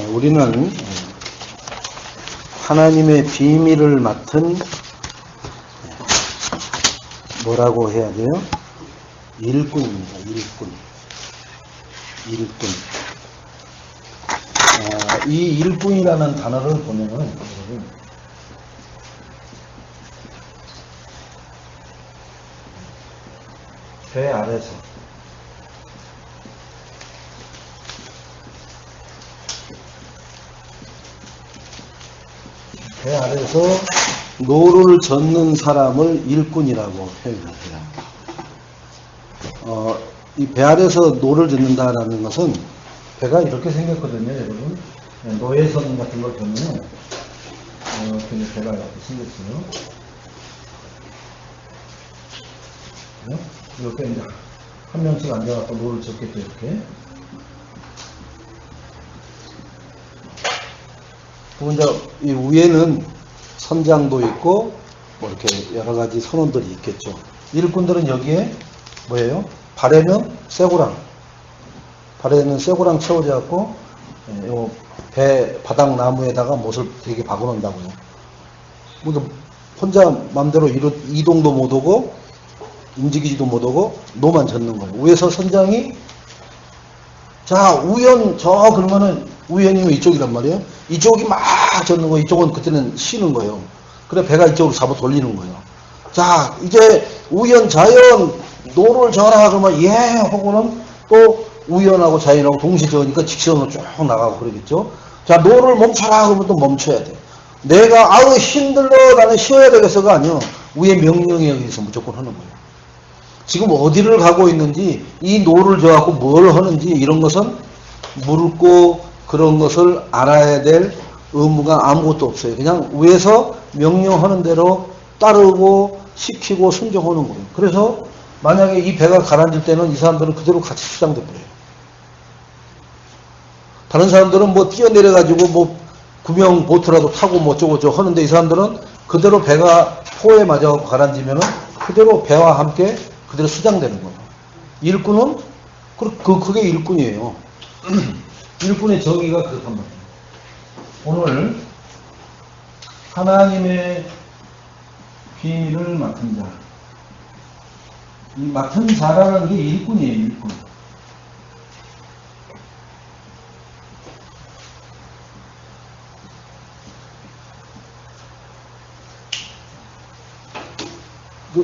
우리는 하나님의 비밀을 맡은 뭐라고 해야 돼요? 일꾼입니다. 일꾼. 이 일꾼이라는 단어를 보면은 배 아래서 노를 젓는 사람을 일꾼이라고 표현해요. 이 배 아래서 노를 젓는다라는 것은 배가 이렇게 생겼거든요, 여러분. 노예선 같은 걸 보면 배가 이렇게 생겼어요. 이렇게 이제 한 명씩 앉아갖고 노를 젓겠죠, 이렇게. 그리고 이제 이 위에는 선장도 있고 뭐 이렇게 여러 가지 선원들이 있겠죠. 일꾼들은 여기에 뭐예요? 발에는 쇠고랑 채워져 갖고 요 배 바닥 나무에다가 못을 되게 박아놓는다고요. 혼자 마음대로 이동도 못 오고 움직이지도 못 오고 노만 젓는 거예요. 위에서 선장이 자 우연 그러면은 우연이면 이쪽이란 말이에요. 이쪽이 막 젓는 거, 이쪽은 그때는 쉬는 거예요. 그래 배가 이쪽으로 잡아 돌리는 거예요. 자 이제 우연 자연 노를 져라 그러면 예 하고는 또 우연하고 자연하고 동시에 저으니까 직선으로 쭉 나가고 그러겠죠. 자 노를 멈춰라 그러면 또 멈춰야 돼. 내가 아우 힘들어 나는 쉬어야 되겠어가 아니요. 위의 명령에 의해서 무조건 하는 거예요. 지금 어디를 가고 있는지 이 노를 져갖고 뭘 하는지 이런 것은 묽고 그런 것을 알아야 될 의무가 아무것도 없어요. 그냥 위에서 명령하는 대로 따르고 시키고 순종하는 거예요. 그래서 만약에 이 배가 가라앉을 때는 이 사람들은 그대로 같이 수장돼 버려요. 다른 사람들은 뭐 뛰어내려가지고 뭐 구명 보트라도 타고 뭐 어쩌고저쩌고 하는데 이 사람들은 그대로 배가 포에 맞아갖고 가라앉으면은 그대로 배와 함께 그대로 수장되는 거예요. 일꾼은 그게 일꾼이에요. 일꾼의 정의가 그렇단 말이에요. 오늘 하나님의 비밀을 맡은 자, 이 맡은 자라는 게 일꾼이에요. 일꾼.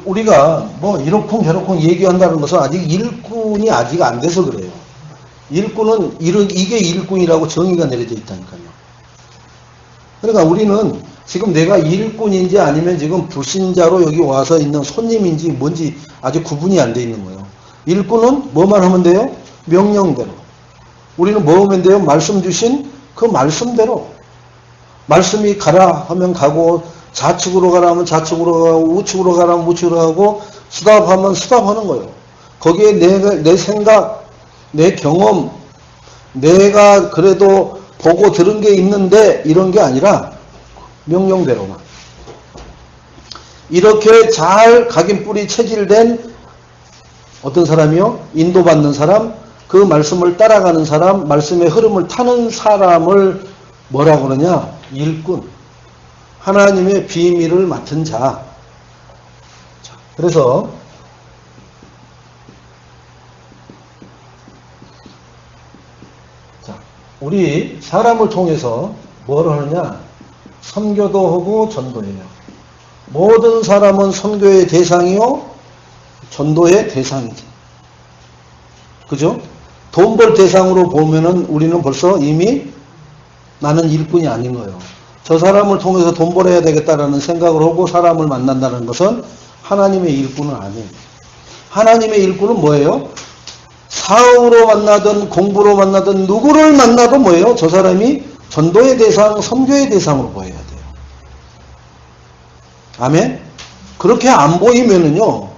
우리가 뭐 이렇쿵 저렇쿵 얘기한다는 것은 아직 일꾼이 아직 안 돼서 그래요. 일꾼은 이게 일꾼이라고 정의가 내려져 있다니까요. 그러니까 우리는 지금 내가 일꾼인지 아니면 지금 불신자로 여기 와서 있는 손님인지 뭔지 아직 구분이 안 돼 있는 거예요. 일꾼은 뭐만 하면 돼요? 명령대로. 우리는 뭐 하면 돼요? 말씀 주신 그 말씀대로. 말씀이 가라 하면 가고 좌측으로 가라 하면 좌측으로 가고 우측으로 가라 하면 우측으로 가고 수답하면 수답하는 거예요. 거기에 내 생각, 내 경험, 내가 그래도 보고 들은 게 있는데 이런 게 아니라 명령대로만. 이렇게 잘 각인뿌리 체질된 어떤 사람이요? 인도받는 사람, 그 말씀을 따라가는 사람, 말씀의 흐름을 타는 사람을 뭐라고 그러냐? 일꾼. 하나님의 비밀을 맡은 자. 그래서 우리 사람을 통해서 뭘 하느냐? 선교도 하고 전도해요. 모든 사람은 선교의 대상이요, 전도의 대상이지. 그죠? 돈 벌 대상으로 보면은 우리는 벌써 이미 나는 일꾼이 아닌 거예요. 저 사람을 통해서 돈 벌어야 되겠다라는 생각을 하고 사람을 만난다는 것은 하나님의 일꾼은 아니에요. 하나님의 일꾼은 뭐예요? 사업으로 만나든 공부로 만나든 누구를 만나도 뭐예요? 저 사람이 전도의 대상, 선교의 대상으로 보여야 돼요. 아멘? 그렇게 안 보이면은요,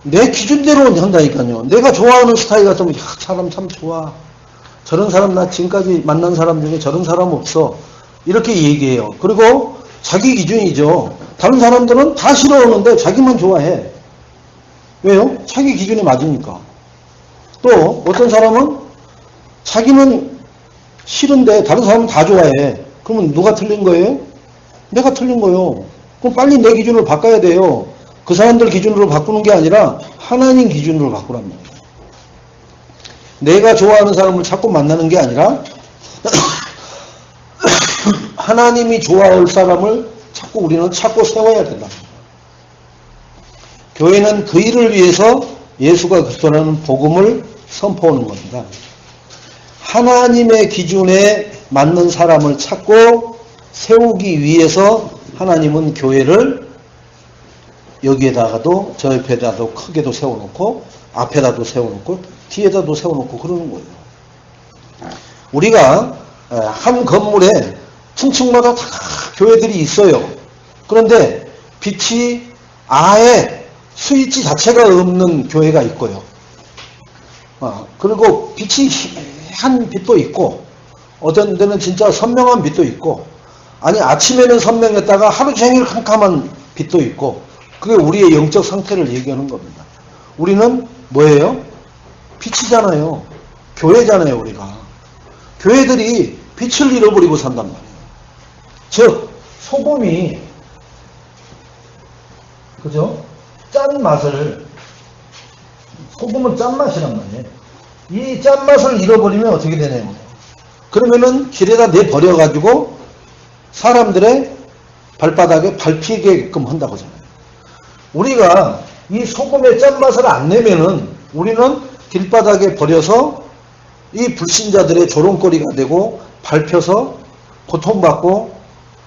내 기준대로 한다니까요. 내가 좋아하는 스타일 같으면, 야, 사람 참 좋아. 저런 사람 나 지금까지 만난 사람 중에 저런 사람 없어. 이렇게 얘기해요. 그리고 자기 기준이죠. 다른 사람들은 다 싫어하는데 자기만 좋아해. 왜요? 자기 기준에 맞으니까. 또 어떤 사람은 자기는 싫은데 다른 사람은 다 좋아해. 그러면 누가 틀린 거예요? 내가 틀린 거예요. 그럼 빨리 내 기준으로 바꿔야 돼요. 그 사람들 기준으로 바꾸는 게 아니라 하나님 기준으로 바꾸란 말이에요. 내가 좋아하는 사람을 자꾸 만나는 게 아니라 하나님이 좋아할 사람을 자꾸 우리는 찾고 세워야 된다. 교회는 그 일을 위해서 예수가 그리스도라는 복음을 선포하는 겁니다. 하나님의 기준에 맞는 사람을 찾고 세우기 위해서 하나님은 교회를 여기에다가도 저 옆에다도 크게도 세워놓고 앞에다도 세워놓고 뒤에다도 세워놓고 그러는 거예요. 우리가 한 건물에 층층마다 다 교회들이 있어요. 그런데 빛이 아예 스위치 자체가 없는 교회가 있고요. 그리고 빛이 한 빛도 있고 어떤 데는 진짜 선명한 빛도 있고 아니 아침에는 선명했다가 하루 종일 캄캄한 빛도 있고 그게 우리의 영적 상태를 얘기하는 겁니다. 우리는 뭐예요? 빛이잖아요. 교회잖아요. 우리가. 교회들이 빛을 잃어버리고 산단 말이에요. 즉 소금이 그죠? 짠맛을 소금은 짠맛이란 말이에요. 이 짠맛을 잃어버리면 어떻게 되냐면 그러면은 길에다 내버려가지고 사람들의 발바닥에 밟히게끔 한다고 하잖아요. 우리가 이 소금의 짠맛을 안 내면은 우리는 길바닥에 버려서 이 불신자들의 조롱거리가 되고 밟혀서 고통받고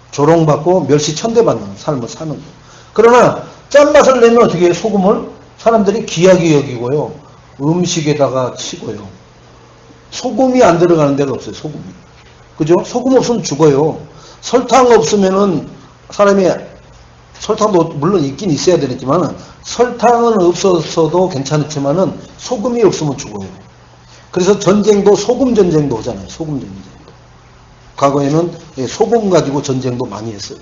조롱받고 멸시천대받는 삶을 사는 거예요. 그러나 짠맛을 내면 어떻게 해요? 소금을 사람들이 귀하게 여기고요. 음식에다가 치고요. 소금이 안 들어가는 데가 없어요. 소금이. 그죠? 소금 없으면 죽어요. 설탕 없으면은 사람이 설탕도 물론 있긴 있어야 되겠지만 설탕은 없어서도 괜찮지만은 소금이 없으면 죽어요. 그래서 전쟁도 소금 전쟁도 하잖아요. 소금 전쟁도. 과거에는 소금 가지고 전쟁도 많이 했어요.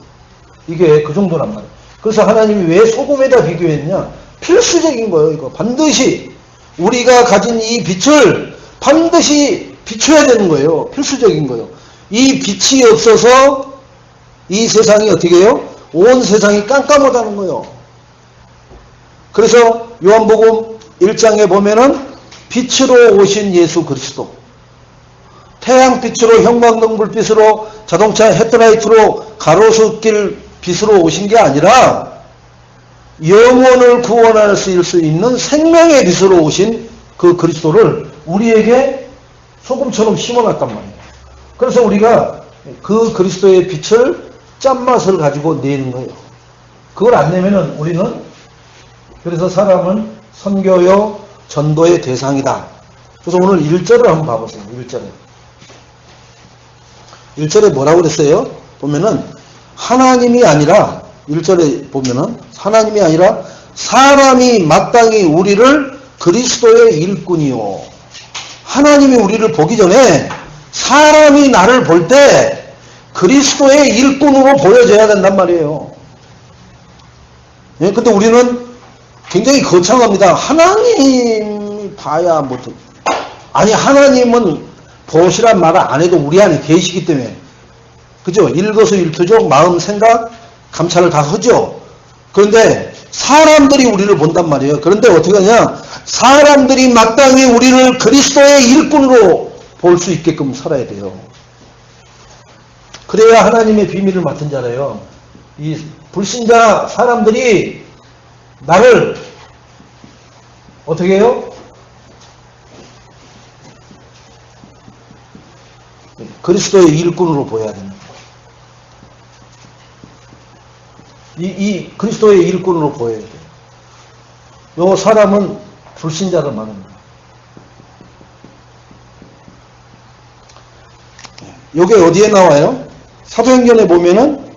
이게 그 정도란 말이에요. 그래서 하나님이 왜 소금에다 비교했냐? 필수적인 거예요. 이거 반드시 우리가 가진 이 빛을 반드시 비춰야 되는 거예요. 필수적인 거예요. 이 빛이 없어서 이 세상이 어떻게 해요? 온 세상이 깜깜하다는 거예요. 그래서 요한복음 1장에 보면은 빛으로 오신 예수 그리스도, 태양빛으로 형광등불빛으로 자동차 헤드라이트로 가로수길 빛으로 오신 게 아니라 영혼을 구원할 수 있는 생명의 빛으로 오신 그 그리스도를 우리에게 소금처럼 심어놨단 말이에요. 그래서 우리가 그 그리스도의 빛을 짠맛을 가지고 내는 거예요. 그걸 안 내면은 우리는 그래서 사람은 선교요 전도의 대상이다. 그래서 오늘 1절을 한번 봐보세요. 1절에 뭐라고 그랬어요? 보면은 하나님이 아니라 1절에 보면은 하나님이 아니라 사람이 마땅히 우리를 그리스도의 일꾼이요. 하나님이 우리를 보기 전에 사람이 나를 볼 때 그리스도의 일꾼으로 보여져야 된단 말이에요. 예, 근데 우리는 굉장히 거창합니다. 하나님 봐야 뭐 아니 하나님은 보시란 말을 안 해도 우리 안에 계시기 때문에 그죠? 일거수일투족 마음 생각 감찰을 다 하죠. 그런데 사람들이 우리를 본단 말이에요. 그런데 어떻게 하냐? 사람들이 마땅히 우리를 그리스도의 일꾼으로 볼 수 있게끔 살아야 돼요. 그래야 하나님의 비밀을 맡은 자래요. 이 불신자 사람들이 나를 어떻게 해요? 그리스도의 일꾼으로 보여야 됩니다. 이 그리스도의 일꾼으로 보여야 돼요. 요 사람은 불신자를 말합니다. 요게 어디에 나와요? 사도행전에 보면은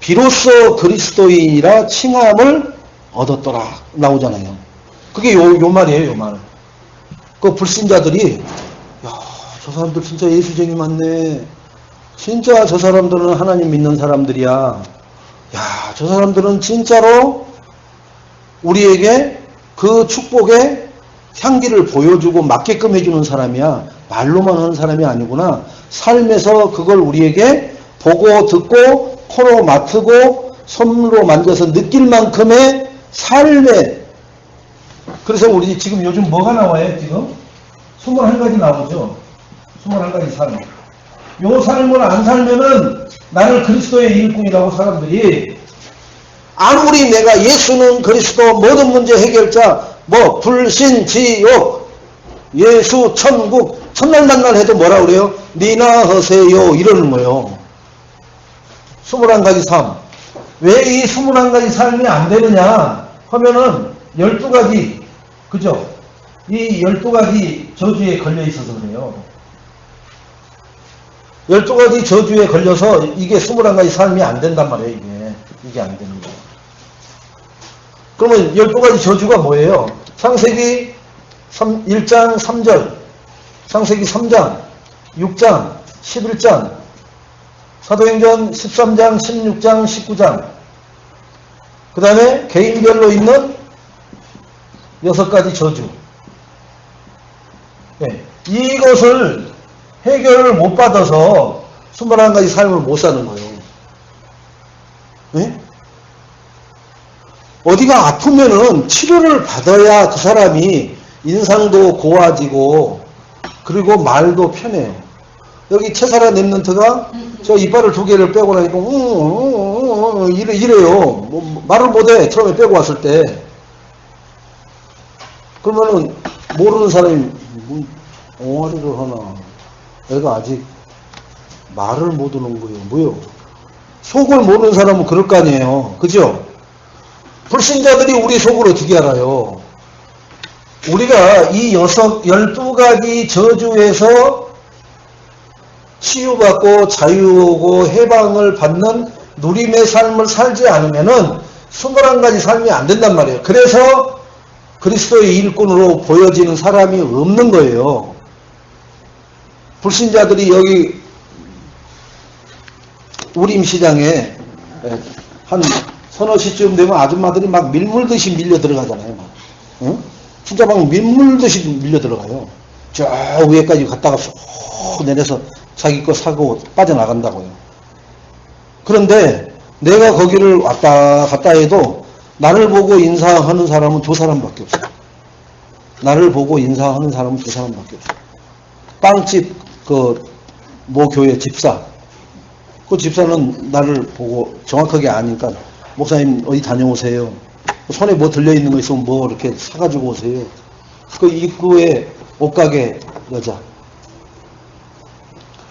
비로소 그리스도인이라 칭함을 얻었더라 나오잖아요. 그게 요 말이에요. 요 말. 그 불신자들이 야, 저 사람들 진짜 예수쟁이 많네. 진짜 저 사람들은 하나님 믿는 사람들이야. 야, 저 사람들은 진짜로 우리에게 그 축복의 향기를 보여주고 맞게끔 해주는 사람이야. 말로만 하는 사람이 아니구나. 삶에서 그걸 우리에게 보고 듣고 코로 맡고 손으로 만져서 느낄 만큼의 삶에. 그래서 우리 지금 요즘 뭐가 나와요? 지금 21가지 나오죠. 21가지 삶. 요 삶을 안 살면은 나는 그리스도의 일꾼이라고 사람들이, 아무리 내가 예수는 그리스도 모든 문제 해결자, 뭐 불신 지옥 예수 천국 첫날 만날 해도 뭐라 그래요? 니나 하세요 이러는 거예요. 21가지 삶. 왜 이 21가지 삶이 안 되느냐 하면은 12가지, 그죠? 이 12가지 저주에 걸려 있어서 그래요. 12가지 저주에 걸려서 이게 21가지 삶이 안 된단 말이에요. 이게 안 되는 거예요. 그러면 12가지 저주가 뭐예요? 창세기 1장 3절, 창세기 3장, 6장, 11장, 사도행전 13장, 16장, 19장, 그 다음에 개인별로 있는 6가지 저주. 네. 이것을 해결을 못 받아서 21가지 삶을 못 사는 거예요. 네? 어디가 아프면은 치료를 받아야 그 사람이 인상도 고와지고 그리고 말도 편해요. 여기 채사라 랩런트가 저 이빨을 2개를 빼고 나니까 이래요. 뭐 말을 못해. 처음에 빼고 왔을 때. 그러면은 모르는 사람이 옹알이를 하나. 애가 아직 말을 못 하는 거예요. 뭐요? 속을 모르는 사람은 그럴 거 아니에요. 그죠? 불신자들이 우리 속을 어떻게 알아요? 우리가 이 12가지 저주에서 치유받고 자유하고 해방을 받는 누림의 삶을 살지 않으면은 21가지 삶이 안 된단 말이에요. 그래서 그리스도의 일꾼으로 보여지는 사람이 없는 거예요. 불신자들이 여기 우림시장에 한 서너 시쯤 되면 아줌마들이 막 밀물듯이 밀려 들어가잖아요. 막. 응? 진짜 막 밀물듯이 밀려 들어가요. 저 위에까지 갔다가 쏙 내려서 자기 거 사고 빠져나간다고요. 그런데 내가 거기를 왔다 갔다 해도 나를 보고 인사하는 사람은 2사람밖에 없어요. 나를 보고 인사하는 사람은 2사람밖에 없어요. 빵집 모 교회 집사. 그 집사는 나를 보고 정확하게 아니까 목사님 어디 다녀오세요. 손에 뭐 들려있는 거 있으면 뭐 이렇게 사가지고 오세요. 그 입구에 옷가게 여자.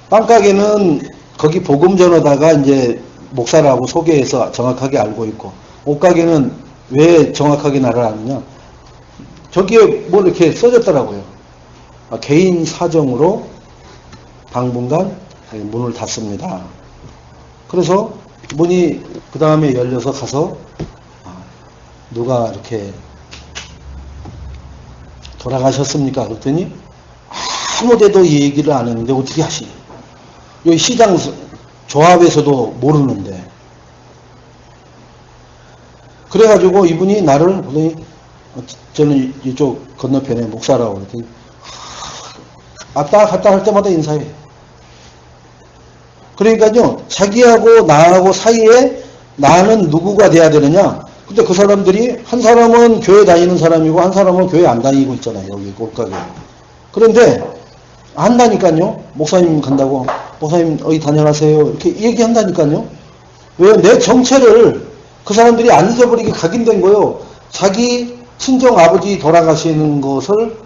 빵가게는 거기 복음 전하다가 이제 목사라고 소개해서 정확하게 알고 있고, 옷가게는 왜 정확하게 나를 아느냐. 저기에 뭐 이렇게 써졌더라고요. 개인 사정으로 당분간 문을 닫습니다. 그래서 문이 그 다음에 열려서 가서 누가 이렇게 돌아가셨습니까? 그랬더니 아무 데도 얘기를 안 했는데 어떻게 하시니? 여기 시장 조합에서도 모르는데. 그래가지고 이분이 나를 보더니 저는 이쪽 건너편에 목사라고 그랬더니 왔다 갔다 할 때마다 인사해. 그러니까요, 자기하고 나하고 사이에 나는 누구가 돼야 되느냐? 근데 그 사람들이 한 사람은 교회 다니는 사람이고 한 사람은 교회 안 다니고 있잖아요. 여기 옷가게. 그런데 한다니까요. 목사님 간다고. 목사님 어디 다녀가세요. 이렇게 얘기한다니까요. 왜? 내 정체를 그 사람들이 안 잊어버리게 각인된 거예요. 자기 친정 아버지 돌아가시는 것을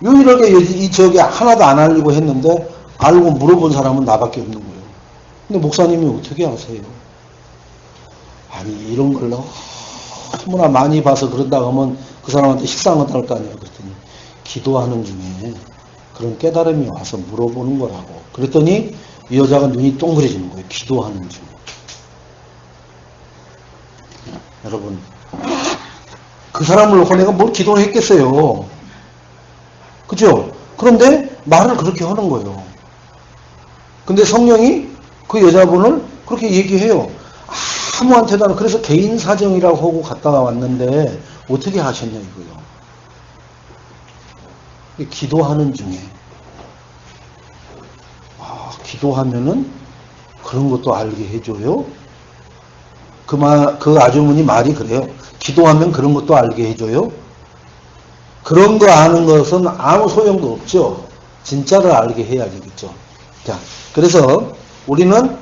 유일하게 이 지역에 하나도 안 알리고 했는데 알고 물어본 사람은 나밖에 없는 거예요. 근데 목사님이 어떻게 아세요? 아니 이런 걸 너무나 많이 봐서 그런다고 하면 그 사람한테 식상하다 할 거 아니에요. 그랬더니 기도하는 중에 그런 깨달음이 와서 물어보는 거라고. 그랬더니 이 여자가 눈이 동그래지는 거예요. 기도하는 중에. 여러분 그 사람을 놓고 내가 뭘 기도를 했겠어요. 그죠? 그런데 말을 그렇게 하는 거예요. 근데 성령이 그 여자분을 그렇게 얘기해요. 아무한테도 안, 그래서 개인 사정이라고 하고 갔다가 왔는데 어떻게 하셨냐 이거요. 기도하는 중에. 기도하면은 그런 것도 알게 해줘요? 그 아주머니 말이 그래요. 기도하면 그런 것도 알게 해줘요? 그런 거 아는 것은 아무 소용도 없죠. 진짜를 알게 해야겠죠. 자, 그래서 우리는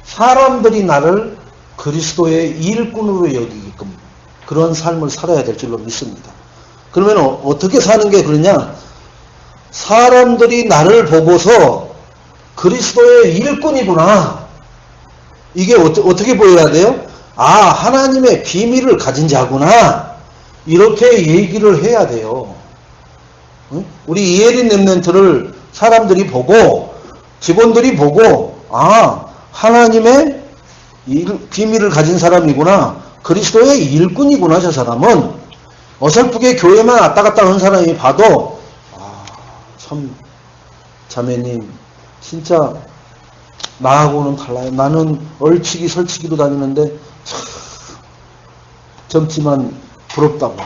사람들이 나를 그리스도의 일꾼으로 여기게끔 그런 삶을 살아야 될 줄로 믿습니다. 그러면 어떻게 사는 게 그러냐? 사람들이 나를 보고서 그리스도의 일꾼이구나. 이게 어떻게 보여야 돼요? 아, 하나님의 비밀을 가진 자구나. 이렇게 얘기를 해야 돼요. 우리 이혜린 렘넌트를 사람들이 보고, 직원들이 보고, 아, 하나님의 비밀을 가진 사람이구나. 그리스도의 일꾼이구나, 저 사람은. 어설프게 교회만 왔다 갔다 하는 사람이 봐도, 아, 참, 자매님, 진짜, 나하고는 달라요. 나는 얼치기 설치기도 다니는데, 참, 젊지만 부럽다고.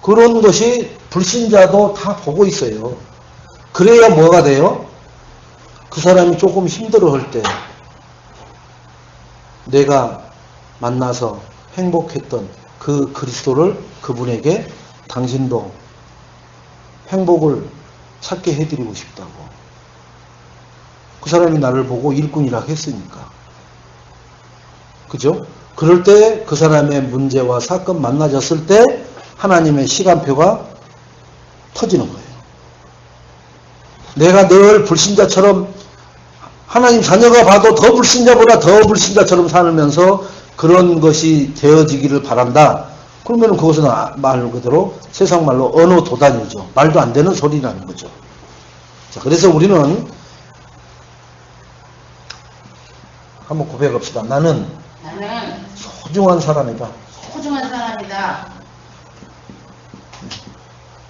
그런 것이 불신자도 다 보고 있어요. 그래야 뭐가 돼요? 그 사람이 조금 힘들어할 때, 내가 만나서 행복했던 그 그리스도를 그분에게 당신도 행복을 찾게 해드리고 싶다고. 그 사람이 나를 보고 일꾼이라 했으니까. 그죠? 그럴 때 그 사람의 문제와 사건 만나졌을 때 하나님의 시간표가 터지는 거예요. 내가 늘 불신자처럼 하나님 자녀가 봐도 더 불신자보다 더 불신자처럼 살면서 그런 것이 되어지기를 바란다. 그러면 그것은 말 그대로 세상 말로 언어 도단이죠. 말도 안 되는 소리라는 거죠. 자, 그래서 우리는 한번 고백합시다. 나는 소중한 사람이다. 소중한 사람이다.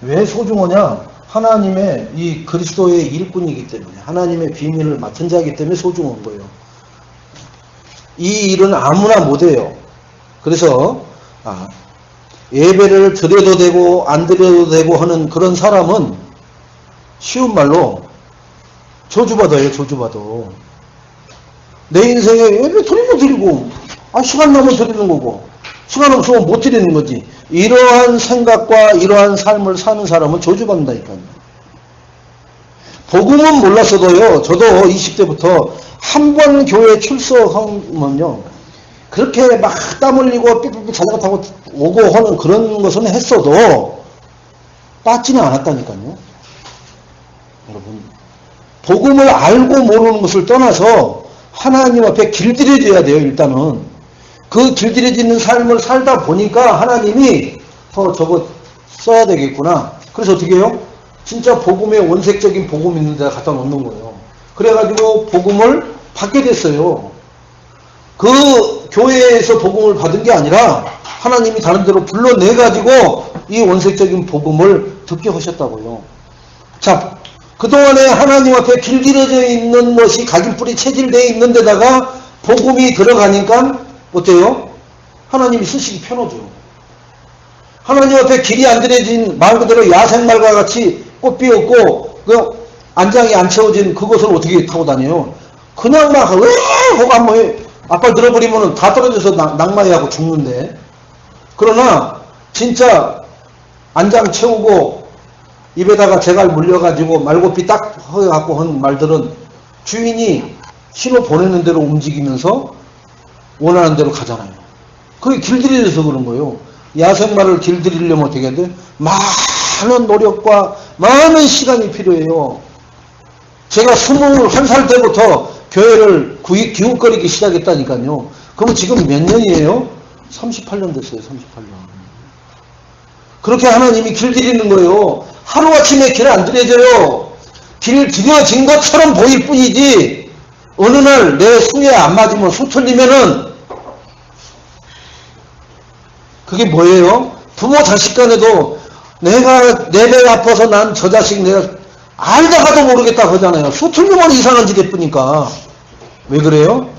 왜 소중하냐? 하나님의 이 그리스도의 일꾼이기 때문에, 하나님의 비밀을 맡은 자이기 때문에 소중한 거예요. 이 일은 아무나 못해요. 그래서 예배를 드려도 되고 안 드려도 되고 하는 그런 사람은 쉬운 말로 저주받아요. 저주받아. 내 인생에 예배 드리면 드리고 시간 나면 드리는 거고 시간 없으면 못 드리는 거지. 이러한 생각과 이러한 삶을 사는 사람은 저주받는다니까요. 복음은 몰랐어도요. 저도 20대부터 한 번 교회 출석하면요. 그렇게 막 땀 흘리고 삐삐삐 자전거 타고 오고 하는 그런 것은 했어도 빠지는 않았다니까요. 여러분, 복음을 알고 모르는 것을 떠나서 하나님 앞에 길들여져야 돼요. 일단은 그 길들여지는 삶을 살다 보니까 하나님이 저거 써야 되겠구나. 그래서 어떻게 해요? 진짜 복음의 원색적인 복음 있는 데다 갖다 놓는 거예요. 그래가지고 복음을 받게 됐어요. 그 교회에서 복음을 받은 게 아니라 하나님이 다른 데로 불러내가지고 이 원색적인 복음을 듣게 하셨다고요. 자, 그동안에 하나님 앞에 길들여져 있는 것이 각인뿔이 체질되어 있는 데다가 복음이 들어가니까 어때요? 하나님이 쓰시기 편하죠. 하나님 앞에 길이 안 들여진 말 그대로 야생말과 같이 꽃 피었고 그 안장이 안 채워진 그것을 어떻게 타고 다녀요? 그냥 막 하고 한번 앞발 들어버리면 다 떨어져서 낙마해하고 죽는데, 그러나 진짜 안장 채우고 입에다가 재갈 물려가지고 말고피 딱 허여갖고 한 말들은 주인이 신호 보내는 대로 움직이면서 원하는 대로 가잖아요. 그게 길들여져서 그런 거예요. 야생말을 길들이려면 어떻게 해야 돼? 많은 노력과 많은 시간이 필요해요. 제가 21살 때부터 교회를 기웃거리기 시작했다니까요. 그럼 지금 몇 년이에요? 38년 됐어요. 38년. 그렇게 하나님이 길들이는 거예요. 하루아침에 길 안 들여져요. 길들여진 것처럼 보일 뿐이지 어느 날 내 수에 안 맞으면 수 틀리면은 그게 뭐예요? 부모 자식 간에도 내가 내 배 아파서 난 저 자식 내가 알다가도 모르겠다 하잖아요. 수 틀리면 이상한 짓 해쁘니까. 왜 그래요?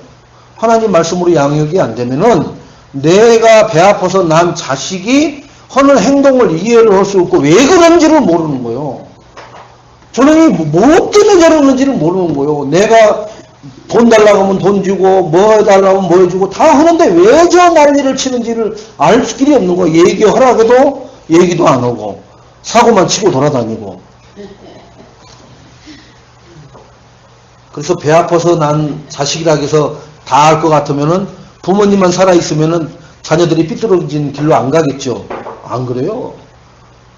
하나님 말씀으로 양육이 안 되면은 내가 배 아파서 난 자식이 하는 행동을 이해를 할 수 없고 왜 그런지를 모르는 거예요. 저놈이 뭐 때문에 저러는지를 모르는 거예요. 내가 돈 달라고 하면 돈 주고 뭐 해달라고 하면 뭐 해주고 다 하는데 왜 저 난리를 치는지를 알 길이 없는 거예요. 얘기하라고 해도 얘기도 안 하고 사고만 치고 돌아다니고. 그래서 배 아파서 난 자식이라 해서 다 알 것 같으면은 부모님만 살아있으면은 자녀들이 삐뚤어진 길로 안 가겠죠. 안 그래요?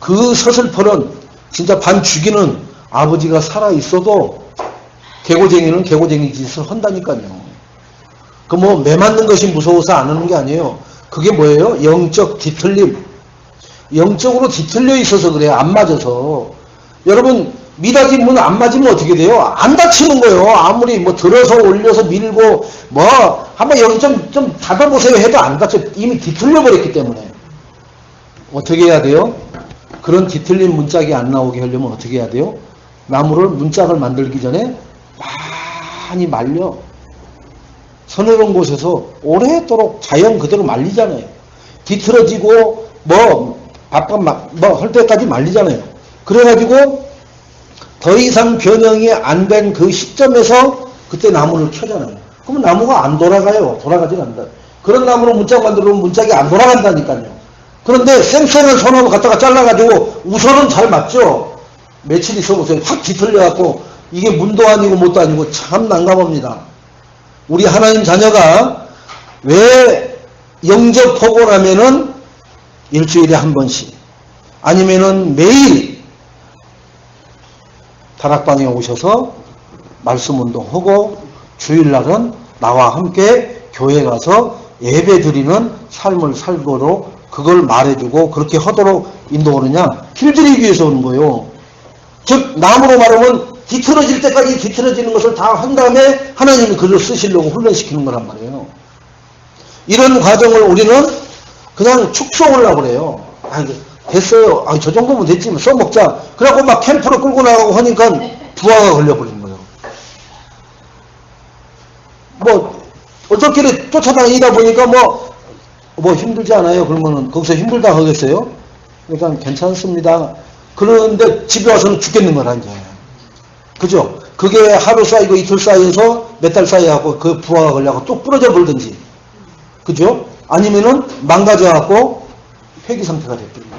그 서슬퍼런 진짜 반 죽이는 아버지가 살아있어도 개고쟁이는 개고쟁이 짓을 한다니까요. 그 뭐 매 맞는 것이 무서워서 안 하는 게 아니에요. 그게 뭐예요? 영적 뒤틀림. 영적으로 뒤틀려 있어서 그래요. 안 맞아서. 여러분 미닫이면 안 맞으면 어떻게 돼요? 안 다치는 거예요. 아무리 뭐 들어서 올려서 밀고 뭐 한번 여기 좀 닫아보세요 해도 안 다쳐. 이미 뒤틀려 버렸기 때문에. 어떻게 해야 돼요? 그런 뒤틀린 문짝이 안 나오게 하려면 어떻게 해야 돼요? 나무를 문짝을 만들기 전에 많이 말려. 서늘한 곳에서 오래도록 자연 그대로 말리잖아요. 뒤틀어지고 뭐 할 때까지 말리잖아요. 그래가지고 더 이상 변형이 안 된 그 시점에서 그때 나무를 켜잖아요. 그러면 나무가 안 돌아가요. 돌아가질 않는다. 그런 나무로 문짝 만들면 문짝이 안 돌아간다니까요. 그런데 쌩쌩한 소나무 갖다가 잘라가지고 우선은 잘 맞죠. 며칠 있어보세요. 확 뒤틀려갖고 이게 문도 아니고 뭣도 아니고 참 난감합니다. 우리 하나님 자녀가 왜 영접하고 나면은 일주일에 한 번씩 아니면은 매일 다락방에 오셔서 말씀 운동하고 주일날은 나와 함께 교회 가서 예배 드리는 삶을 살도록 그걸 말해주고 그렇게 하도록 인도하느냐? 길들이기 위해서 오는 거예요. 즉 나무로 말하면 뒤틀어질 때까지 뒤틀어지는 것을 다 한 다음에 하나님이 글을 쓰시려고 훈련시키는 거란 말이에요. 이런 과정을 우리는 그냥 축소하려고 그래요. 됐어요. 저 정도면 됐지. 써먹자. 그래갖고 막 캠프로 끌고 나가고 하니까 부하가 걸려버린 거예요. 뭐 어떻게 쫓아다니다 보니까 뭐 힘들지 않아요. 그러면은 거기서 힘들다 하겠어요? 그러니까 괜찮습니다. 그런데 집에 와서는 죽겠는 거라 이제. 그죠? 그게 하루 쌓이고 이틀 쌓여서 몇 달 쌓여갖고 그 부하가 걸려갖고 또 부러져 버리든지. 그죠? 아니면은 망가져갖고 폐기 상태가 됐거든요.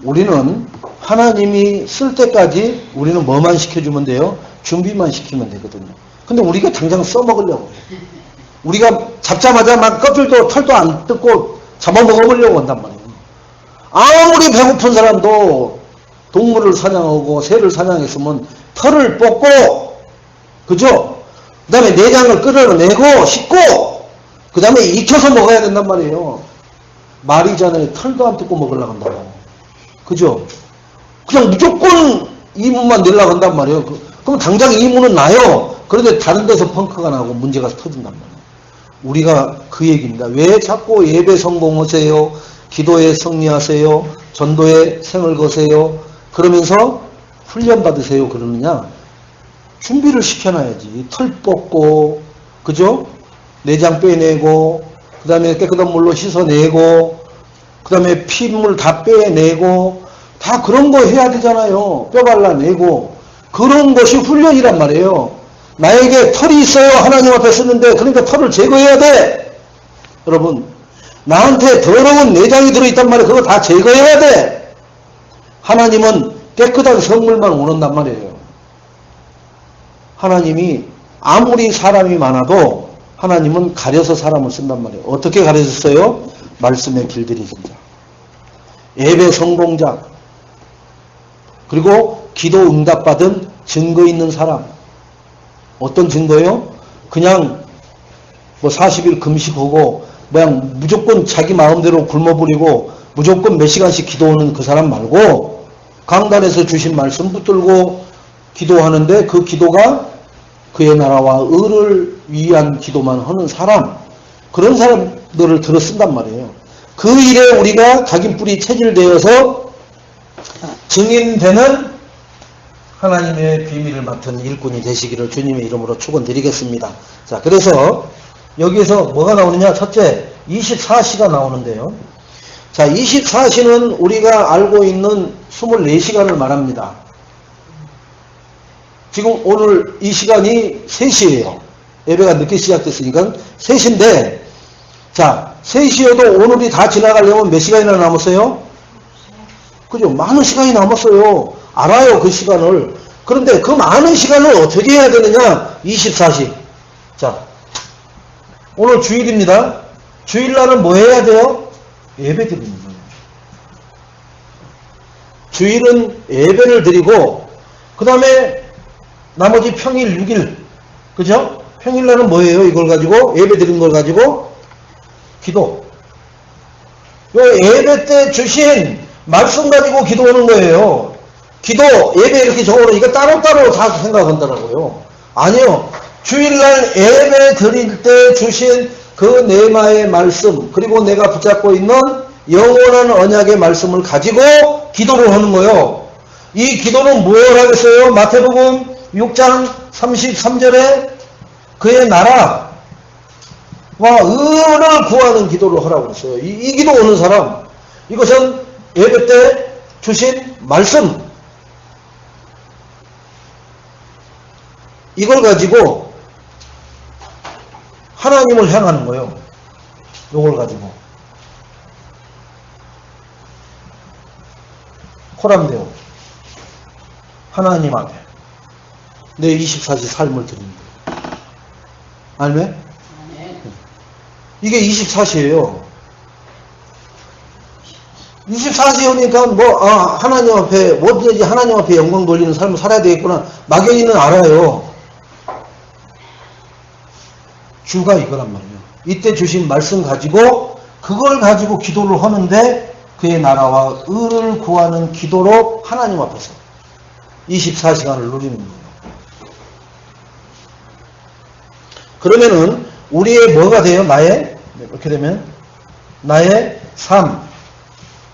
우리는 하나님이 쓸 때까지 우리는 뭐만 시켜주면 돼요? 준비만 시키면 되거든요. 근데 우리가 당장 써먹으려고 해요. 우리가 잡자마자 막 껍질도 털도 안 뜯고 잡아먹어보려고 한단 말이에요. 아무리 배고픈 사람도 동물을 사냥하고 새를 사냥했으면 털을 뽑고, 그죠? 그 다음에 내장을 끌어내고 씻고 그 다음에 익혀서 먹어야 된단 말이에요. 말이잖아요. 털도 안 뜯고 먹으려고 한다고. 그죠? 그냥 무조건 이문만 내려고 한단 말이에요. 그럼 당장 이문은 나요. 그런데 다른 데서 펑크가 나고 문제가 터진단 말이에요. 우리가 그 얘기입니다. 왜 자꾸 예배 성공하세요? 기도에 승리하세요? 전도에 생을 거세요? 그러면서 훈련 받으세요 그러느냐? 준비를 시켜놔야지. 털 뽑고, 그죠? 내장 빼내고, 그 다음에 깨끗한 물로 씻어내고, 그 다음에 핏물 다 빼내고, 다 그런 거 해야 되잖아요. 뼈 발라내고. 그런 것이 훈련이란 말이에요. 나에게 털이 있어요. 하나님 앞에 쓰는데, 그러니까 털을 제거해야 돼. 여러분, 나한테 더러운 내장이 들어있단 말이에요. 그거 다 제거해야 돼. 하나님은 깨끗한 성물만 원한단 말이에요. 하나님이 아무리 사람이 많아도 하나님은 가려서 사람을 쓴단 말이에요. 어떻게 가려졌어요? 말씀에 길들이신 자, 예배 성공자, 그리고 기도 응답받은 증거 있는 사람. 어떤 증거요? 그냥 뭐 40일 금식하고 그냥 무조건 자기 마음대로 굶어버리고 무조건 몇 시간씩 기도하는 그 사람 말고 강단에서 주신 말씀 붙들고 기도하는데 그 기도가 그의 나라와 의를 위한 기도만 하는 사람, 그런 사람들을 들어 쓴단 말이에요. 그 일에 우리가 각인뿔이 체질되어서 증인되는 하나님의 비밀을 맡은 일꾼이 되시기를 주님의 이름으로 축원드리겠습니다. 자, 그래서 여기에서 뭐가 나오느냐? 첫째, 24시가 나오는데요. 자, 24시는 우리가 알고 있는 24시간을 말합니다. 지금 오늘 이 시간이 3시예요. 예배가 늦게 시작됐으니까 3시인데, 자, 3시여도 오늘이 다 지나가려면 몇 시간이나 남았어요? 그죠? 많은 시간이 남았어요. 알아요, 그 시간을. 그런데 그 많은 시간을 어떻게 해야 되느냐? 24시. 자, 오늘 주일입니다. 주일날은 뭐 해야 돼요? 예배 드리는 거예요. 주일은 예배를 드리고, 그 다음에 나머지 평일 6일, 그죠? 평일날은 뭐예요? 이걸 가지고, 예배 드린 걸 가지고, 기도. 요 예배 때 주신 말씀 가지고 기도하는 거예요. 기도, 예배 이렇게 적어놓으니까 따로따로 다 생각한다라고요. 아니요. 주일날 예배 드릴 때 주신 그 네마의 말씀, 그리고 내가 붙잡고 있는 영원한 언약의 말씀을 가지고 기도를 하는 거예요. 이 기도는 뭘 하겠어요? 마태복음 6장 33절에 그의 나라와 의를 구하는 기도를 하라고 했어요. 이 기도 오는 사람, 이것은 예배 때 주신 말씀, 이걸 가지고 하나님을 향하는 거예요. 이걸 가지고. 코람데오. 하나님 앞에 내 24시 삶을 드립니다. 알매? 이게 24시예요. 24시니까 하나님 앞에 뭐든지 하나님 앞에 영광 돌리는 삶을 살아야 되겠구나. 막연히는 알아요. 주가 이거란 말이에요. 이때 주신 말씀 가지고 그걸 가지고 기도를 하는데 그의 나라와 의를 구하는 기도로 하나님 앞에서 24시간을 누리는 거예요. 그러면은 우리의 뭐가 돼요? 나의, 이렇게 되면 나의 삶,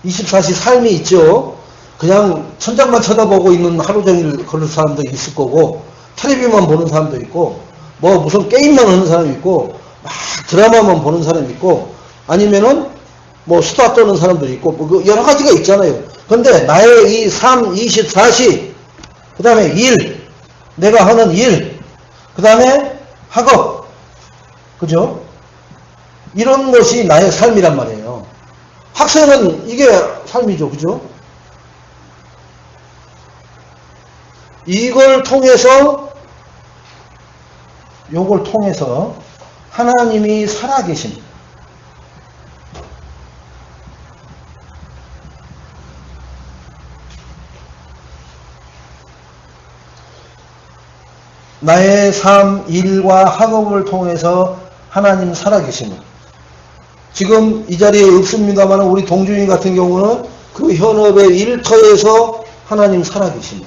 24시 삶이 있죠. 그냥 천장만 쳐다보고 있는 하루 종일 그런 사람도 있을 거고, 텔레비만 보는 사람도 있고, 뭐 무슨 게임만 하는 사람이 있고, 막 드라마만 보는 사람이 있고, 아니면은 뭐 수다 떠는 사람도 있고, 뭐 여러 가지가 있잖아요. 근데 나의 이 삶 24시, 그 다음에 일, 내가 하는 일, 그 다음에 학업, 그죠? 이런 것이 나의 삶이란 말이에요. 학생은 이게 삶이죠, 그죠? 이걸 통해서, 요걸 통해서 하나님이 살아계신, 나의 삶, 일과 학업을 통해서 하나님 살아계심을. 지금 이 자리에 없습니다만 우리 동준이 같은 경우는 그 현업의 일터에서 하나님 살아계심을.